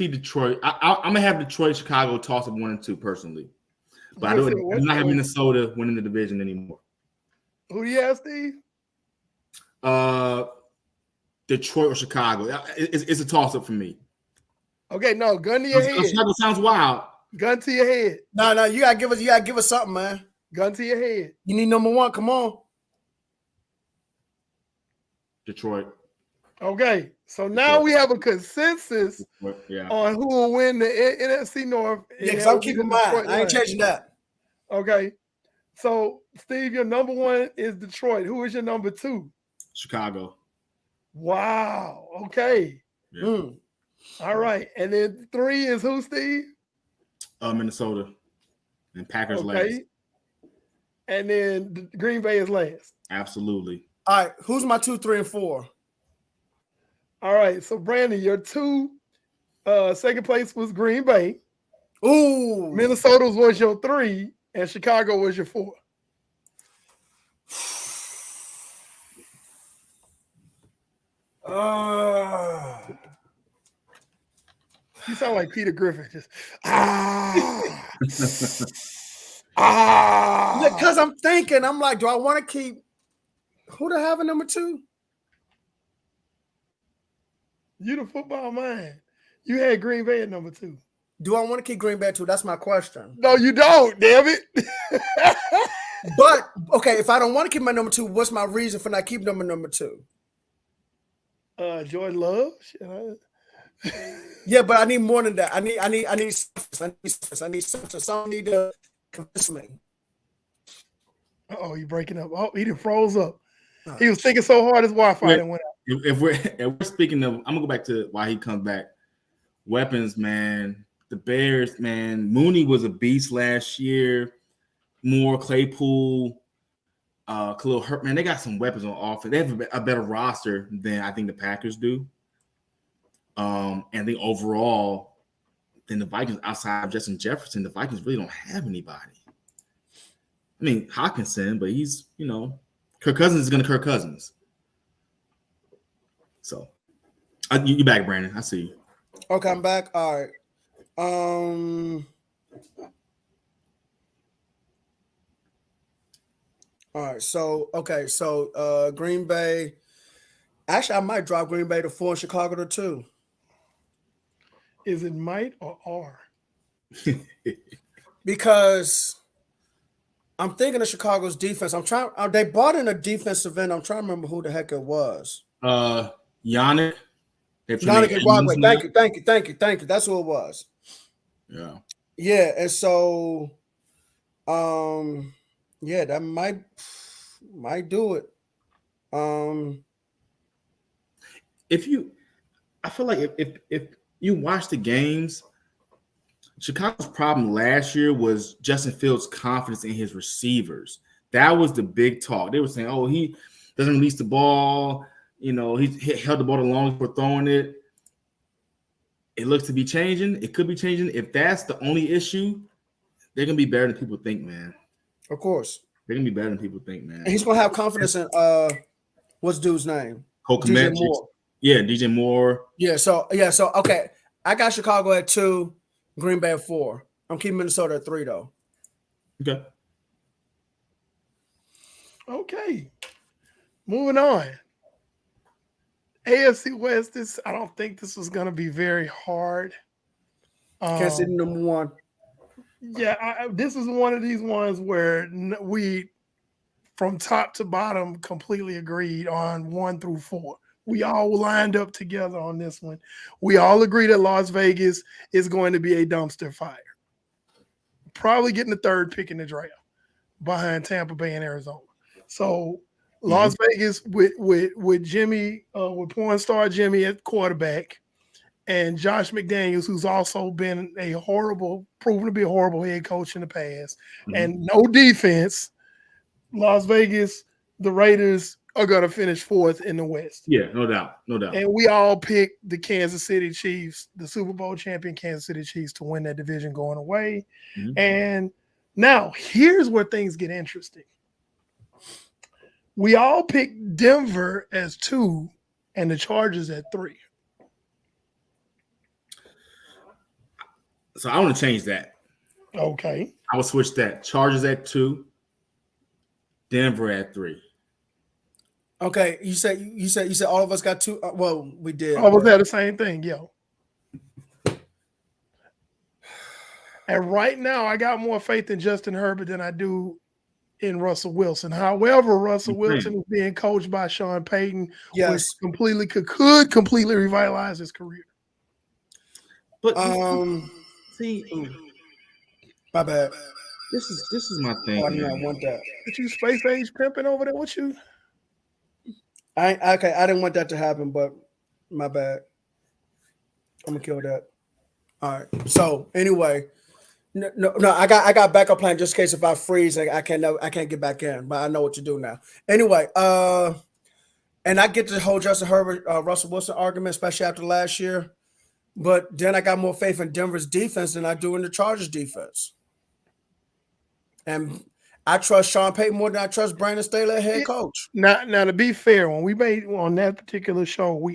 Detroit. I'm gonna have Detroit, Chicago toss up 1 and 2 personally, but I do not have Minnesota winning the division anymore. Who do you have, Steve? Detroit or Chicago. It's a toss up for me. Okay, no, gun to your head. Chicago sounds wild. Gun to your head. No, you gotta give us something, man. Gun to your head. You need number 1. Come on. Detroit. Okay, so now we have a consensus on who will win the NFC North. Yeah, because I'm keeping mine. I ain't changing that. Okay, so Steve, your number 1 is Detroit. Who is your number 2? Chicago. Wow. Okay. Yeah. All right, and then 3 is who, Steve? Minnesota and Packers last. And then Green Bay is last. Absolutely. All right, who's my 2, 3, and 4? All right, so Brandon, your 2, second place was Green Bay. Ooh. Minnesota was your 3, and Chicago was your 4. You sound like Peter Griffin. Just Because I'm thinking, I'm like, do I want to keep who to have a number 2? You the football man. You had Green Bay at number 2. Do I want to keep Green Bay 2? That's my question. No, you don't, damn it. But okay, if I don't want to keep my number 2, what's my reason for not keeping number 2? Jordan Love. Yeah, but I need more than that. I need something. Someone need to convince me. Oh, you breaking up. Oh, he done froze up. He was thinking so hard his Wi-Fi didn't went out. If we're speaking of, I'm gonna go back to why he comes back. Weapons, man. the Bears, man, Mooney was a beast last year. Moore, Claypool, Khalil Herbert, man, they got some weapons on offense. They have a better roster than I think the Packers do. And I think overall, than the Vikings outside of Justin Jefferson, the Vikings really don't have anybody. I mean, Hawkinson, but he's, Kirk Cousins is going to Kirk Cousins. So, you back, Brandon. I see you. Okay, I'm back. All right. All right. So Green Bay. Actually, I might drop Green Bay to 4 and Chicago to 2. Is it might or are? Because I'm thinking of Chicago's defense. I'm trying. They brought in a defensive end. I'm trying to remember who the heck it was. Yannick. Yannick Ngakwe. Thank you. That's who it was. Yeah. Yeah, and so, yeah, that might do it. I feel like if you watch the games, Chicago's problem last year was Justin Fields' confidence in his receivers. That was the big talk. They were saying, "Oh, he doesn't release the ball. He held the ball the longest for throwing it." It looks to be changing. It could be changing. If that's the only issue, they're gonna be better than people think, man. Of course, they're gonna be better than people think, man. And he's gonna have confidence in what's dude's name? DJ Moore. Yeah, DJ Moore. Yeah. So okay, I got Chicago at 2, Green Bay at 4. I'm keeping Minnesota at 3 though. Okay. Okay. Moving on. AFC West. I don't think this was going to be very hard. Kansas City number 1. Yeah, this is one of these ones where we, from top to bottom, completely agreed on 1 through 4. We all lined up together on this one. We all agree that Las Vegas is going to be a dumpster fire. Probably getting the 3rd pick in the draft behind Tampa Bay and Arizona. So Las Vegas with Jimmy, with porn star Jimmy at quarterback, and Josh McDaniels, who's also been proven to be a horrible head coach in the past, and no defense. Las Vegas, the Raiders are going to finish 4th in the West. Yeah, no doubt. And we all picked the Kansas City Chiefs, the Super Bowl champion Kansas City Chiefs, to win that division going away. And now here's where things get interesting. We all picked Denver as 2 and the Chargers at 3. So I want to change that. Okay. I will switch that. Chargers at 2, Denver at 3. Okay, you said all of us got 2. Well, we did. All of us had the same thing, yo. And right now, I got more faith in Justin Herbert than I do in Russell Wilson. However, Russell Wilson is being coached by Sean Payton, which could completely revitalize his career. But see, my bad. This is my thing. Oh, I did not want that. Did you space age pimping over there? What you? I didn't want that to happen, but my bad. I'm gonna kill that. All right. So anyway, no, I got backup plan just in case if I freeze, I can't get back in. But I know what to do now. Anyway, and I get the whole Justin Herbert, Russell Wilson argument, especially after last year. But then I got more faith in Denver's defense than I do in the Chargers defense. And I trust Sean Payton more than I trust Brandon Staley, head coach. Now, to be fair, when we made on that particular show,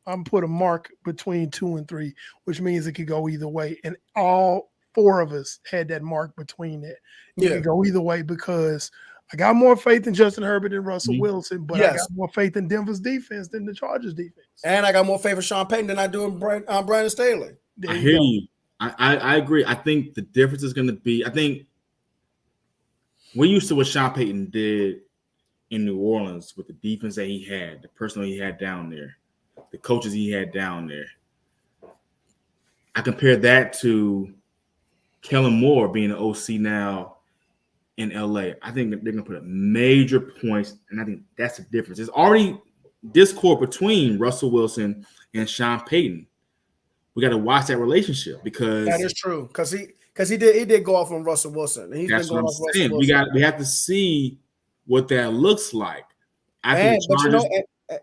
I'm put a mark between 2 and 3, which means it could go either way. And all 4 of us had that mark between that. It could go either way because I got more faith in Justin Herbert than Russell Wilson, but I got more faith in Denver's defense than the Chargers defense. And I got more faith in Sean Payton than I do in Brandon Staley. I hear you. I agree. I think the difference is going to be, I think we're used to what Sean Payton did in New Orleans with the defense that he had, the personnel he had down there, the coaches he had down there. I compare that to Kellen Moore being an OC now in LA. I think they're going to put up major points, and I think that's the difference. There's already discord between Russell Wilson and Sean Payton. we got to watch that relationship because that is true. Because he did go off on Russell Wilson. And he's been going off Russell Wilson. We have to see what that looks like. But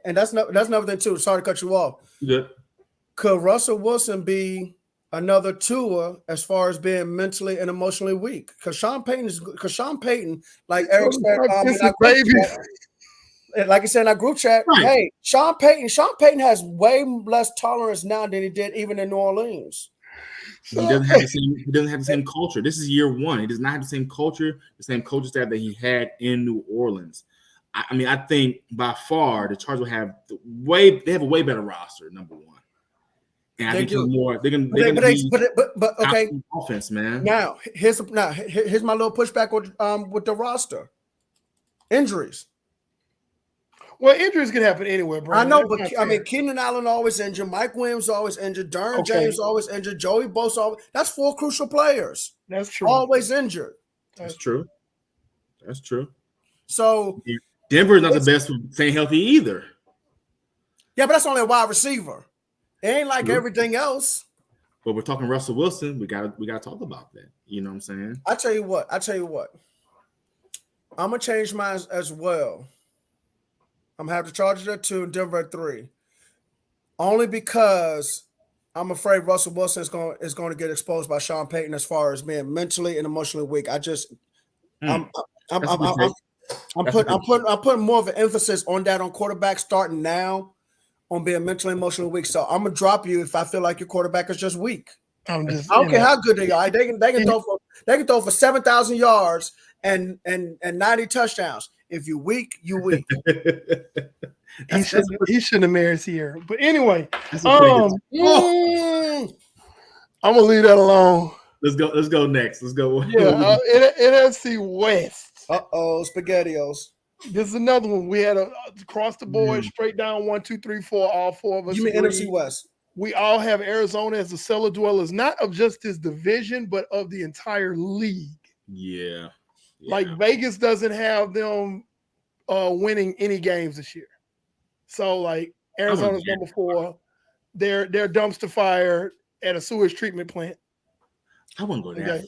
that's another thing too. Sorry to cut you off. Good. Could Russell Wilson be another Tua as far as being mentally and emotionally weak? Because Sean Payton, like Eric said, like I said in our group chat, right. Hey, Sean Payton has way less tolerance now than he did even in New Orleans. He doesn't have the same culture. This is year one. He does not have the same culture, the same coaching staff that he had in New Orleans. I mean, I think by far the Chargers will have they have a way better roster, number one. And I think more. They're gonna but okay. Offense, man. Now here's my little pushback with the roster. Injuries. Well, injuries can happen anywhere, bro. I know, but I mean, Keenan Allen always injured. Mike Williams always injured. Derwin James always injured. Joey Bosa always. That's 4 crucial players. That's true. Always injured. That's true. So Denver's not the best for staying healthy either. Yeah, but that's only a wide receiver. It ain't like everything else. But we're talking Russell Wilson. We gotta talk about that. You know what I'm saying? I tell you what. I'm gonna change mine as well. I'm gonna have the Chargers at 2 and Denver at 3. Only because I'm afraid Russell Wilson is going to get exposed by Sean Payton as far as being mentally and emotionally weak. I'm putting more of an emphasis on that on quarterback starting now on being mentally and emotionally weak. So I'm gonna drop you if I feel like your quarterback is just weak. I don't care how good they are. They can throw for 7,000 yards and 90 touchdowns. If you're weak, you're weak. He shouldn't have married Sierra. But anyway, I'm gonna leave that alone. Let's go next. Let's go. Yeah, NFC West. SpaghettiOs. This is another one. We had across the board, straight down 1, 2, 3, 4. All 4 of us. You mean NFC West? We all have Arizona as the cellar dwellers, not of just this division, but of the entire league. Yeah. Like Vegas doesn't have them winning any games this year. So like Arizona's number 4. They're dumpster fire at a sewage treatment plant. I wouldn't go there.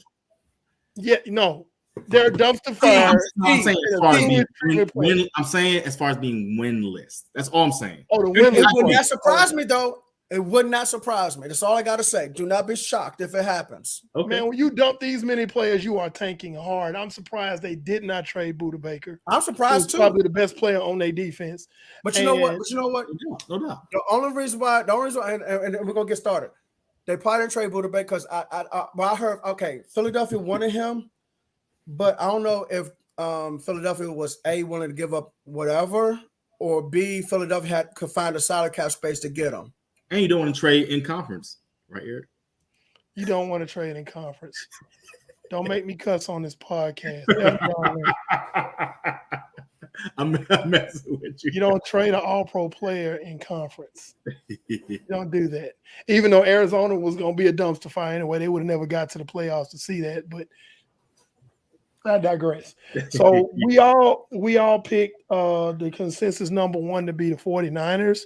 Yeah, no. They're dumpster fire. I'm saying as far as being winless. That's all I'm saying. Oh, the winless. It would not surprise me though. It would not surprise me. That's all I got to say. Do not be shocked if it happens. Okay. Man, when you dump these many players, you are tanking hard. I'm surprised they did not trade Budda Baker. I'm surprised too. Probably the best player on their defense. But you know what? No doubt. The only reason why, and we're gonna get started. They probably didn't trade Budda Baker because I heard Philadelphia wanted him, but I don't know if Philadelphia was willing to give up whatever, or B, Philadelphia could find a solid cap space to get him. And you don't want to trade in conference, right, Eric? You don't want to trade in conference. Don't make me cuss on this podcast. I'm messing with you. You don't trade an all-pro player in conference. You don't do that. Even though Arizona was going to be a dumpster fire anyway, they would have never got to the playoffs to see that. But I digress. So we all picked the consensus number 1 to be the 49ers.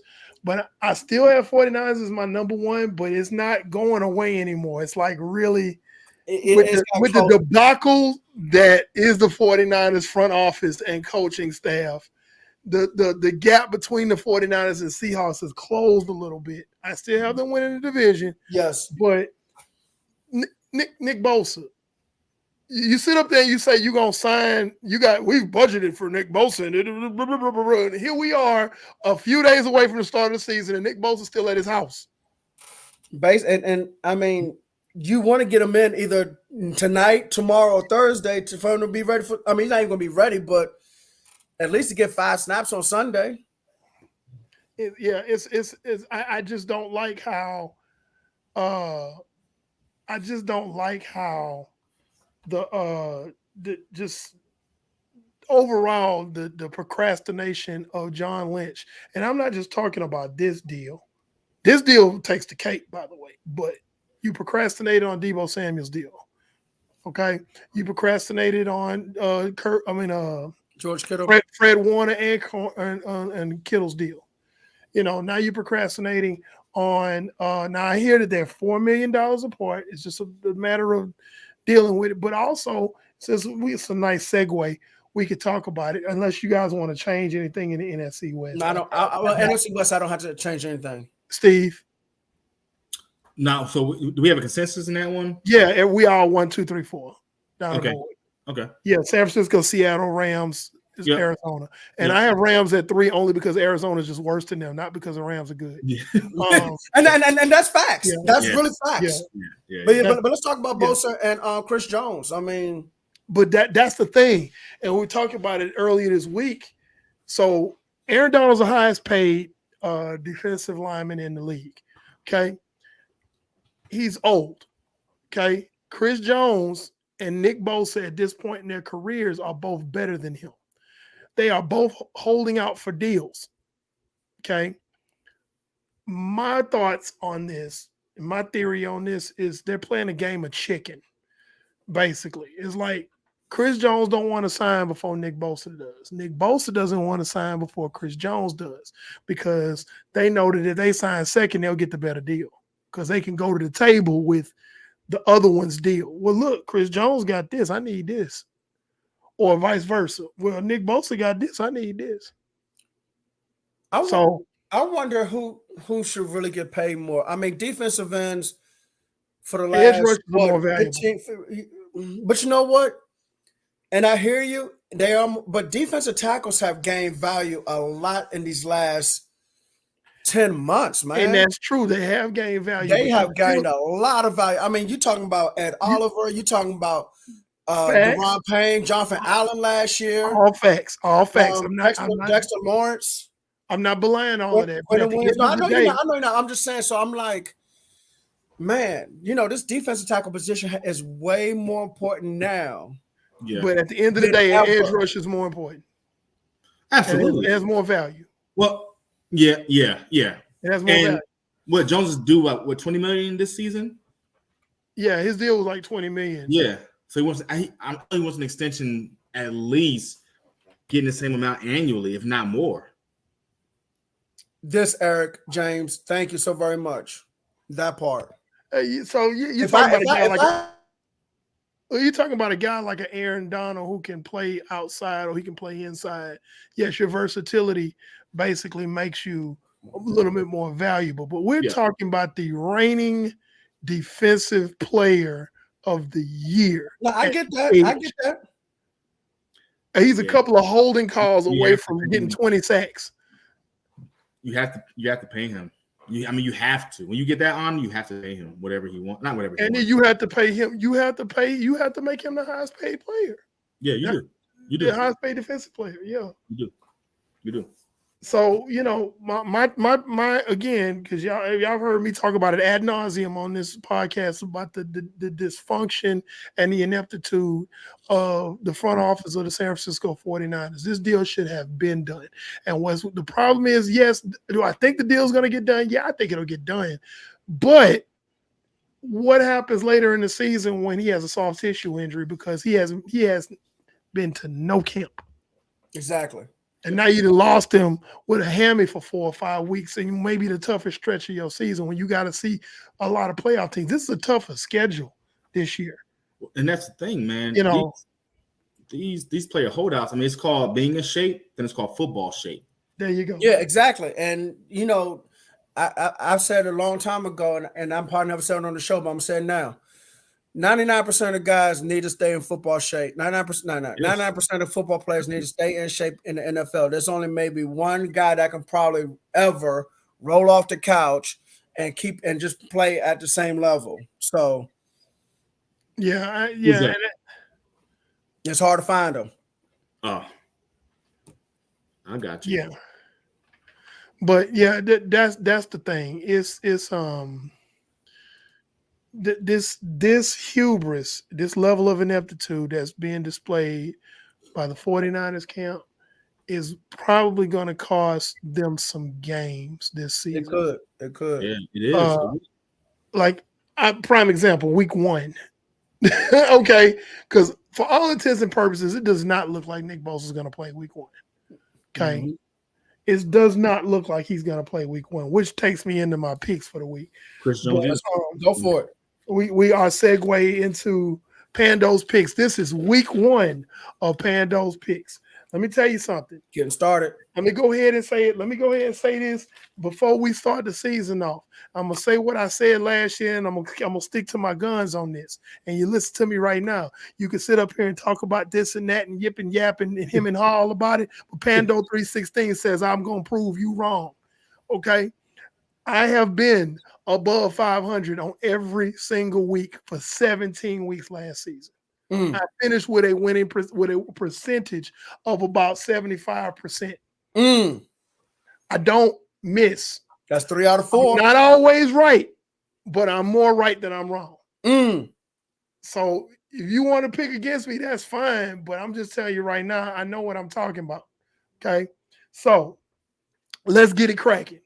But I still have 49ers as my number 1, but it's not going away anymore. It's like really with the debacle that is the 49ers front office and coaching staff, the gap between the 49ers and Seahawks has closed a little bit. I still have them winning the division. Yes. But Nick Bosa, you sit up there and you say you're going to sign, we've budgeted for Nick Bosa. And here we are a few days away from the start of the season and Nick Bosa's still at his house. And I mean, you want to get him in either tonight, tomorrow, or Thursday for him to be ready for. I mean, he's not even going to be ready, but at least to get 5 snaps on Sunday. I just don't like how. I just don't like how the overall the procrastination of John Lynch, and I'm not just talking about this deal. This deal takes the cake, by the way, but you procrastinated on Deebo Samuel's deal. Okay, you procrastinated on George Kittle, Fred Warner, and Kittle's deal. You know, now you're procrastinating on now I hear that they're $4 million apart. It's just a matter of dealing with it. But also, since it's a nice segue, we could talk about it unless you guys want to change anything in the NFC West. No, I don't. NFC West, I don't have to change anything. Steve. Now, so do we have a consensus in that one? Yeah, we all 1, 2, 3, 4 down Okay. the board. Okay. Yeah, San Francisco, Seattle, Rams, Arizona, and I have Rams at 3 only because Arizona is just worse than them, not because the Rams are good. Yeah. And that's facts. That's really facts. But let's talk about Bosa and Chris Jones. I mean, but that's the thing, and we talked about it earlier this week. So Aaron Donald's the highest paid defensive lineman in the league. Okay, he's old. Okay, Chris Jones and Nick Bosa at this point in their careers are both better than him. They are both holding out for deals. Okay. My thoughts on this, my theory on this is they're playing a game of chicken, basically. It's like Chris Jones don't want to sign before Nick Bosa does. Nick Bosa doesn't want to sign before Chris Jones does because they know that if they sign second, they'll get the better deal because they can go to the table with the other one's deal. Well, look, Chris Jones got this. I need this. Or vice versa. Well, Nick Bosa got this. I need this. I wonder who should really get paid more. I mean, defensive ends for the last more valuable. 15, but you know what? And I hear you. They are, but defensive tackles have gained value a lot in these last 10 months, man. And that's true. They have gained value. They have gained a lot of value. I mean, you're talking about Ed Oliver. You're talking about Deron Payne, Jonathan Allen last year. All facts. I'm not Dexter Lawrence. I'm not belying all of that. I know you're not. I'm just saying. So I'm like, man, this defensive tackle position is way more important now. Yeah. But at the end of the day, edge rush is more important. Absolutely. It has more value. Well, yeah. It has more value. What Jones is due what $20 million this season? Yeah, his deal was like $20 million. Yeah. So he wants an extension at least getting the same amount annually, if not more. This Eric James, thank you so very much. That part. So you're talking about a guy like an Aaron Donald who can play outside or he can play inside. Yes, your versatility basically makes you a little bit more valuable. But we're talking about the reigning defensive player of the year. No, I get that. He's a couple of holding calls away from getting 20 sacks. You have to pay him. You have to. When you get that on, you have to pay him whatever he wants. Not whatever. And then you have to pay him. You have to make him the highest paid player. Yeah, you do. You do. The highest paid defensive player. Yeah, you do. So my again, because y'all heard me talk about it ad nauseum on this podcast about the dysfunction and the ineptitude of the front office of the San Francisco 49ers. This deal should have been done. And the problem is, yes, do I think the deal's going to get done? Yeah, I think it'll get done. But what happens later in the season when he has a soft tissue injury because he has been to no camp? Exactly. And now you lost him with a hammy for 4 or 5 weeks, and maybe the toughest stretch of your season when you got to see a lot of playoff teams. This is a tougher schedule this year. And that's the thing, man. These player holdouts. I mean, it's called being in shape, then it's called football shape. There you go. Yeah, exactly. And I've said a long time ago, and I'm probably never said it on the show, but I'm saying now. 99% of guys need to stay in football shape. 99% of football players need to stay in shape in the NFL. There's only maybe one guy that can probably ever roll off the couch and just play at the same level. So, it's hard to find them. Oh, I got you. Yeah, but that's the thing. It's this hubris, this level of ineptitude that's being displayed by the 49ers camp is probably going to cost them some games this season. It could. Yeah, it is. Prime example, week 1. Okay, because for all intents and purposes, it does not look like Nick Bosa is going to play week 1. Okay. Mm-hmm. it does not look like he's going to play week 1, which takes me into my picks for the week. Chris Jones. Go for it. We are segue into Pando's picks. This is week 1 of Pando's picks. Let me tell you something. Getting started. Let me go ahead and say it. Let me go ahead and say this before we start the season off. I'm gonna say what I said last year, and I'm gonna stick to my guns on this. And you listen to me right now. You can sit up here and talk about this and that and yip and yap and him and haul about it. But Pando 316 says I'm gonna prove you wrong. Okay. I have been above 500 on every single week for 17 weeks last season. I finished with a percentage of about 75%. I don't miss. That's 3 out of 4. I'm not always right, but I'm more right than I'm wrong. So if you want to pick against me, that's fine. But I'm just telling you right now, I know what I'm talking about. Okay. So let's get it cracking.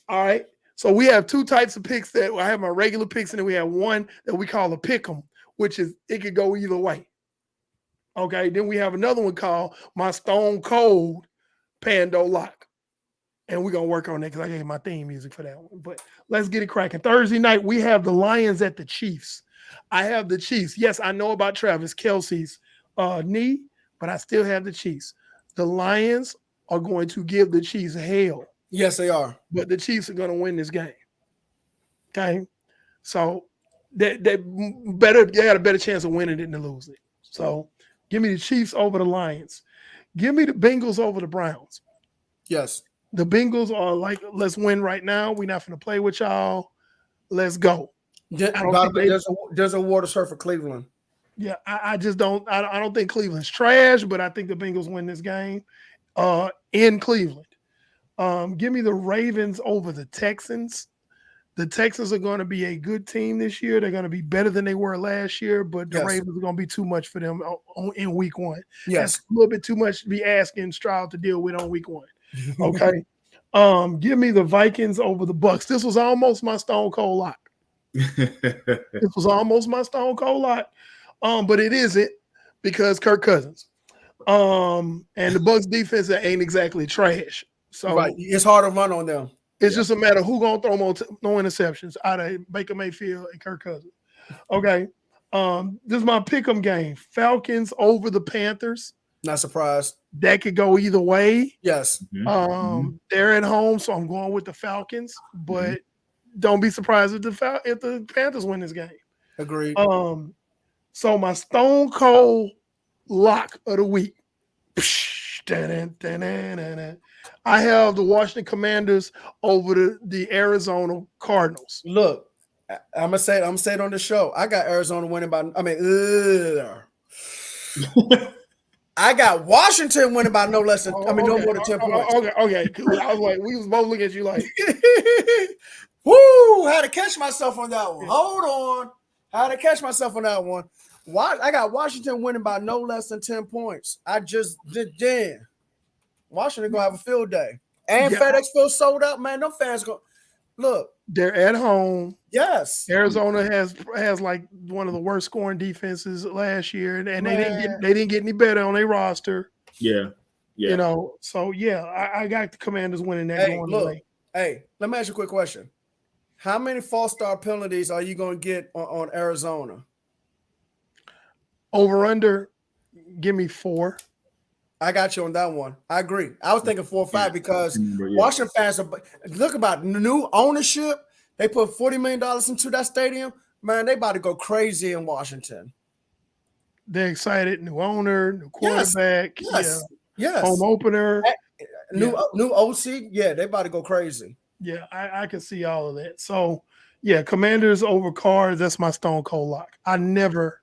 All right. So we have 2 types of picks that I have my regular picks, and then we have one that we call a pick 'em, which is it could go either way. Okay. Then we have another one called my Stone Cold Pando Lock. And we're going to work on that because I gave my theme music for that one. But let's get it cracking. Thursday night, we have the Lions at the Chiefs. I have the Chiefs. Yes, I know about Travis Kelce's knee, but I still have the Chiefs. The Lions are going to give the Chiefs hell. Yes, they are. But the Chiefs are going to win this game. Okay? So they got a better chance of winning it than losing it. So give me the Chiefs over the Lions. Give me the Bengals over the Browns. Yes. The Bengals are like, let's win right now. We're not going to play with y'all. Let's go. There's a water surf for Cleveland. Yeah, I just don't. I don't think Cleveland's trash, but I think the Bengals win this game in Cleveland. Give me the Ravens over the Texans. The Texans are going to be a good team this year. They're going to be better than they were last year, but the Ravens are going to be too much for them in week 1. Yes. That's a little bit too much to be asking Stroud to deal with on week 1. Okay. Give me the Vikings over the Bucks. This was almost my Stone Cold lock. This was almost my Stone Cold lock. But it isn't because Kirk Cousins. And the Bucks defense ain't exactly trash. So it's hard to run on them. It's just a matter of who gonna throw no interceptions out of Baker Mayfield and Kirk Cousins. Okay. This is my pick'em game. Falcons over the Panthers. Not surprised. That could go either way. Yes. They're at home, so I'm going with the Falcons. But don't be surprised if the Panthers win this game. Agreed. So my Stone Cold lock of the week. I have the Washington Commanders over the Arizona Cardinals. Look, I'm gonna say it on the show. I got Arizona winning by. I got Washington winning by no less than. no more than 10 points. Okay. I was like, we was both looking at you like, woo! Had to catch myself on that one. Hold on, had to catch myself on that one. I got Washington winning by no less than 10 points. I just did. Washington gonna have a field day, and FedEx Field sold out. Man, them fans go. Look, they're at home. Yes, Arizona has like one of the worst scoring defenses last year, and they didn't get any better on their roster. Yeah. You know. So I got the Commanders winning that. Hey, let me ask you a quick question. How many false start penalties are you gonna get on Arizona? Over under, give me 4. I got you on that one. I agree. I was thinking 4 or 5 because Washington fans look about new ownership. They put $40 million into that stadium. Man, they about to go crazy in Washington. They're excited. New owner, new quarterback. Yes. Home opener. New OC. Yeah, they about to go crazy. Yeah, I can see all of that. So, Commanders over Cards. That's my Stone Cold lock. I never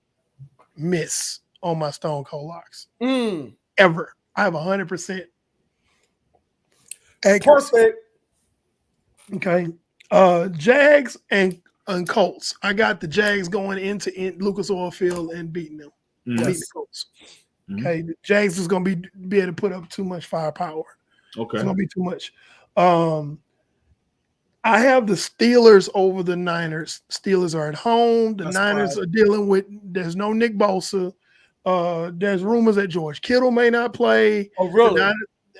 miss on my Stone Cold locks. Ever. I have 100% accuracy. Perfect. Okay. Jags and Colts. I got the Jags going into Lucas Oil Field and beating them. Beating the Colts. Okay. The Jags is going to be able to put up too much firepower. Okay. It's going to be too much. I have the Steelers over the Niners. Steelers are at home. The Niners are dealing with, there's no Nick Bosa. There's rumors that George Kittle may not play. Oh, really?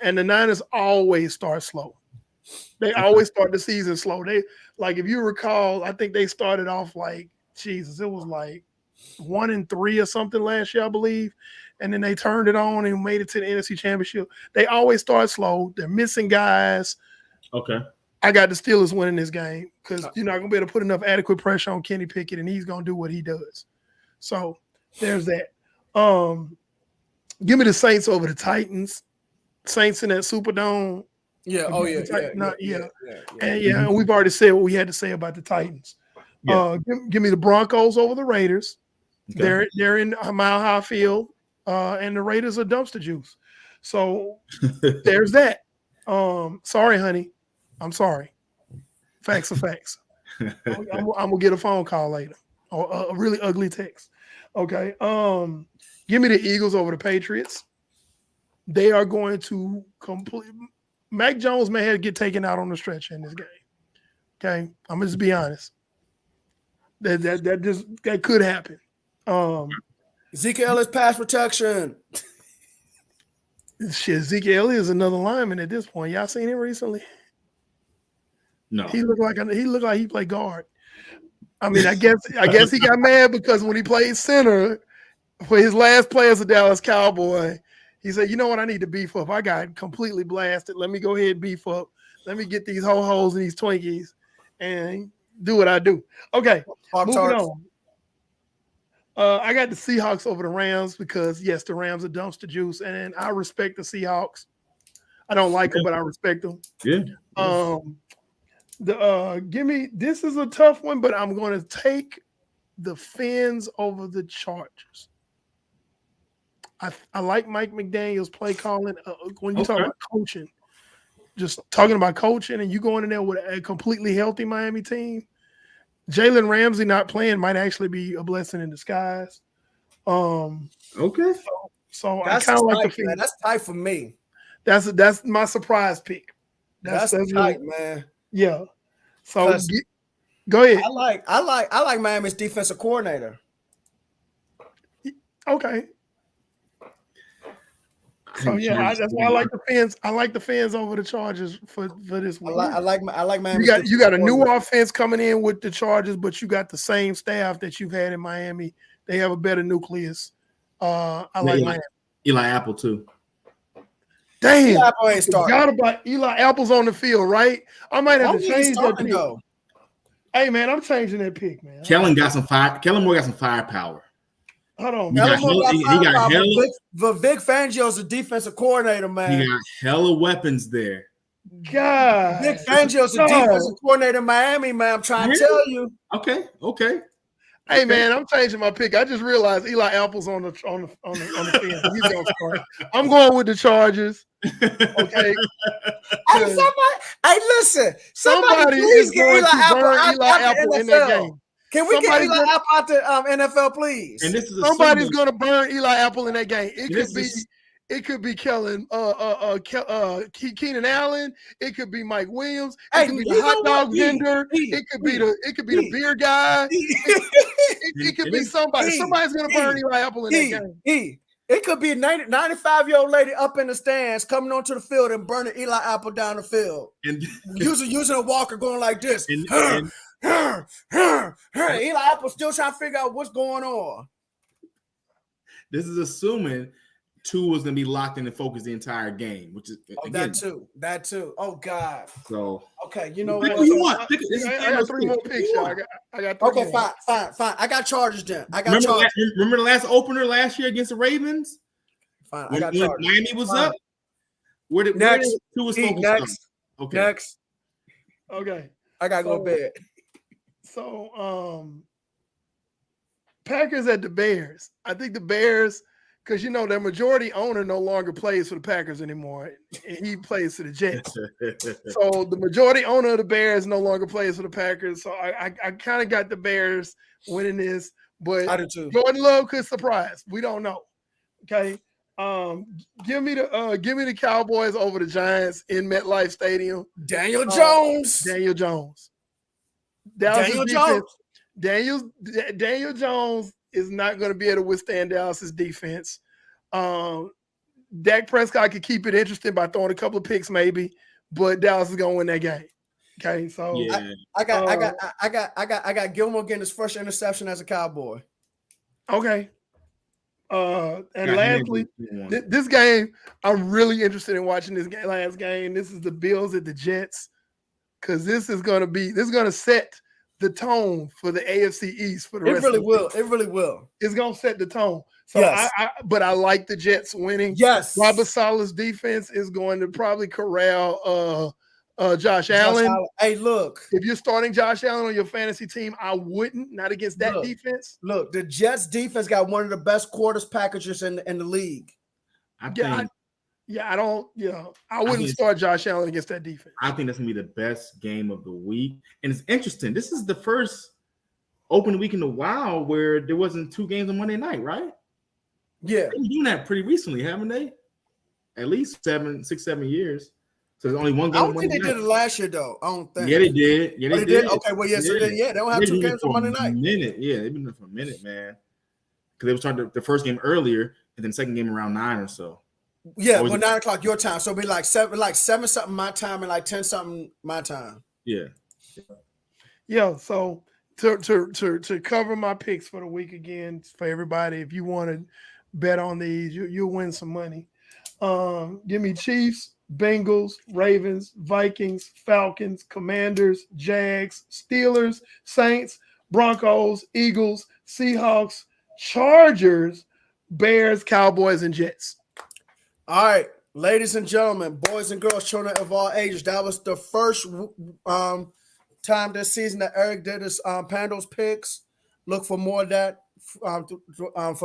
And the Niners always start slow. They always start the season slow. They like if you recall, I think they started off like Jesus. It was like 1-3 or something last year, I believe. And then they turned it on and made it to the NFC Championship. They always start slow. They're missing guys. Okay. I got the Steelers winning this game because you're not going to be able to put enough adequate pressure on Kenny Pickett, and he's going to do what he does. So there's that. Give me the Saints over the Titans. Saints in that Superdome. Yeah. Oh yeah. Yeah. And we've already said what we had to say about the Titans. Yeah. Give me the Broncos over the Raiders. Okay. They're in a Mile High Field, and the Raiders are dumpster juice. So there's that. Sorry, honey. I'm sorry. Facts are facts. I'm gonna get a phone call later or a really ugly text. Okay. Give me the Eagles over the Patriots. They are going to complete. Mac Jones may have to get taken out on the stretch in this game. Okay, I'm gonna just be honest. That could happen. Zeke Ellis pass protection. Shit, Zeke Elliott is another lineman at this point. Y'all seen him recently? No. He looked like he played guard. I mean, I guess he got mad because when he played center for his last play as a Dallas Cowboy, he said, "You know what? I need to beef up. I got completely blasted. Let me go ahead and beef up. Let me get these ho-hos and these Twinkies and do what I do." Okay, moving on. I got the Seahawks over the Rams because, yes, the Rams are dumpster juice, and I respect the Seahawks. I don't like them, but I respect them. Yeah. Give me this is a tough one, but I'm going to take the Fins over the Chargers. I like Mike McDaniel's play calling when you talk about coaching. Just talking about coaching, and you going in there with a completely healthy Miami team. Jalen Ramsey not playing might actually be a blessing in disguise. Okay. So I kind of like the Fins. That's tight for me. That's my surprise pick. That's tight, man. Yeah. So go ahead. I like Miami's defensive coordinator. Okay. So yeah, that's why I like the Fins. I like the Fins over the Chargers for this one. I like Miami. You got a new offense coming in with the Chargers, but you got the same staff that you've had in Miami. They have a better nucleus. I like Miami. Eli Apple too. Damn, Eli Apple ain't starting. Forgot about Eli Apple's on the field, right? I might have to change that pick. Hey man, I'm changing that pick, man. Kellen got some fire. Kellen Moore got some firepower. Hold on. He got hella. Vic Fangio's the defensive coordinator, man. He got hella weapons there. God. Vic Fangio's the defensive coordinator in Miami, man. I'm trying to tell you. Okay. Hey man, I'm changing my pick. I just realized Eli Apple's on the field. He's gonna start. I'm going with the Chargers. Okay. Hey, listen. Somebody is get going Eli to Apple burn Eli Apple in that game. Can we get Eli Apple out the NFL, please? And this is somebody's going to burn Eli Apple in that game. It could be Kellen, Keenan Allen. It could be Mike Williams. It could be the hot dog vendor. It could be the beer guy. It could be somebody. Somebody's going to burn Eli Apple in that game. It could be a 95-year-old lady up in the stands coming onto the field and burning Eli Apple down the field. And using a walker going like this. Eli Apple still trying to figure out what's going on. This is assuming Tua was going to be locked in and focused the entire game, which is again, that too. Oh God. So okay, you know what? You want? I got 3 more picks. I got 3 okay, more. Fine. I got Chargers then. Remember the last opener last year against the Ravens? Fine. When Miami was up. Where Tua was focused next. On? Okay. Next. Okay. I gotta go to bed. So Packers at the Bears. I think the Bears. Because, their majority owner no longer plays for the Packers anymore. And he plays for the Jets. So the majority owner of the Bears no longer plays for the Packers. So I kind of got the Bears winning this. But I do too. Jordan Love could surprise. We don't know. Okay. Give me the Cowboys over the Giants in MetLife Stadium. Daniel Jones. Daniel Jones is not going to be able to withstand Dallas's defense. Dak Prescott could keep it interesting by throwing a couple of picks, maybe, but Dallas is gonna win that game. Okay, so Yeah. I got Gilmore getting his first interception as a Cowboy. Okay. And Yeah, lastly, this game, I'm really interested in watching this last game. This is the Bills at the Jets, because this is gonna set the tone for the AFC East for the rest of the season. It really will. It's gonna set the tone. So yes. But I like the Jets winning. Yes. Robert Saleh's defense is going to probably corral Josh Allen. Hey, look. If you're starting Josh Allen on your fantasy team, I wouldn't, not against that defense. Look, the Jets defense got one of the best quarters packages in the league. I wouldn't start Josh Allen against that defense. I think that's gonna be the best game of the week. And it's interesting. This is the first open week in a while where there wasn't 2 games on Monday night, right? Yeah. They've been doing that pretty recently, haven't they? At least 6, 7 years. So there's only one game. I don't think they did it last year, though. I don't think. Yeah, they did. Yeah, they did. Okay, well, yes, they don't have 2 games on Monday night. Yeah, they've been there for a minute, man. Because they were starting the first game earlier, and then the second game around 9 or so. Yeah, well, 9 o'clock your time, so it'll be like 7 something my time, and like 10 something my time. Yeah. Yeah. So to cover my picks for the week again for everybody, if you want to bet on these, you'll win some money. Give me Chiefs, Bengals, Ravens, Vikings, Falcons, Commanders, Jags, Steelers, Saints, Broncos, Eagles, Seahawks, Chargers, Bears, Cowboys, and Jets. All right, ladies and gentlemen, boys and girls, children of all ages, that was the first time this season that Eric did his Pando's picks. Look for more of that for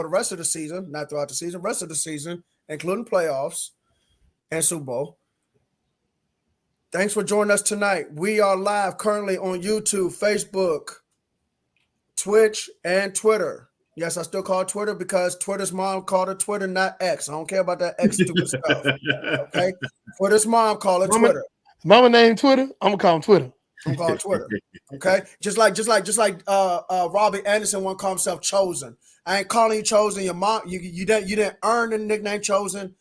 the rest of the season, not throughout the season, rest of the season, including playoffs and Super Bowl. Thanks for joining us tonight. We are live currently on YouTube, Facebook, Twitch, and Twitter. Yes, I still call it Twitter because Twitter's mom called it Twitter, not X. I don't care about that X stupid stuff. Okay? Twitter's mom called it Twitter. Mama named Twitter. I'm gonna call him Twitter. I'm calling Twitter. Okay? Just like Robbie Anderson won't call himself Chosen. I ain't calling you Chosen. Your mom, you didn't earn the nickname Chosen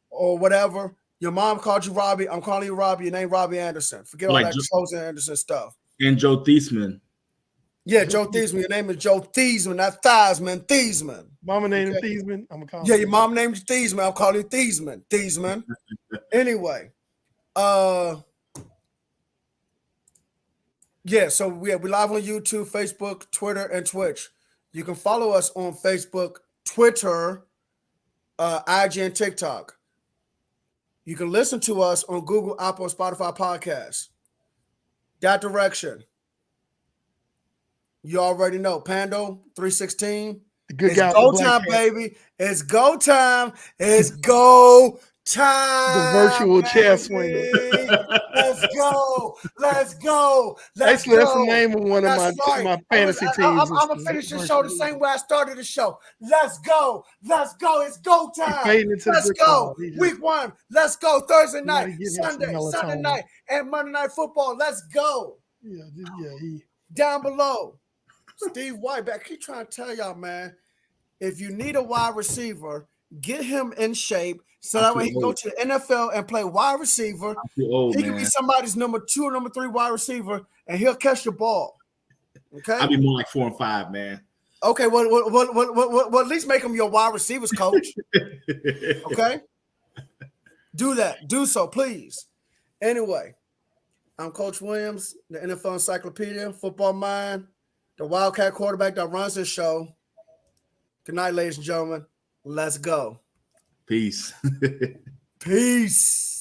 or whatever. Your mom called you Robbie. I'm calling you Robbie. Your name Robbie Anderson. Forget all that Chosen Anderson stuff. And Joe Thiesman. Yeah, Joe Thiesman. Your name is Joe Thiesman, not Thiesman. Thiesman. Mama named him Thiesman. I'm gonna call him. Yeah, your mom named you Thiesman. I'm calling you Thiesman. Thiesman. Anyway, yeah. So we live on YouTube, Facebook, Twitter, and Twitch. You can follow us on Facebook, Twitter, IG, and TikTok. You can listen to us on Google, Apple, and Spotify podcasts. That direction. You already know. Pando 316. It's go time, baby. It's go time. It's go time. The virtual chair swinger. Let's go. Let's go. That's the name of one of my fantasy teams. I'm going to finish the show the same way I started the show. Let's go. Let's go. It's go time. Let's go. Week 1. Let's go. Thursday night, Sunday night, and Monday Night Football. Let's go. Yeah. Down below. Steve White, I keep trying to tell y'all, man, if you need a wide receiver, get him in shape so that way he can go to the NFL and play wide receiver. He can be somebody's number 2 or number 3 wide receiver, and he'll catch the ball. Okay? I'll be more like 4 and 5, man. Okay, well, at least make him your wide receivers coach. Okay? Do that. Do so, please. Anyway, I'm Coach Williams, the NFL Encyclopedia, Football Mind, the Wildcat quarterback that runs this show. Good night, ladies and gentlemen. Let's go. Peace. Peace.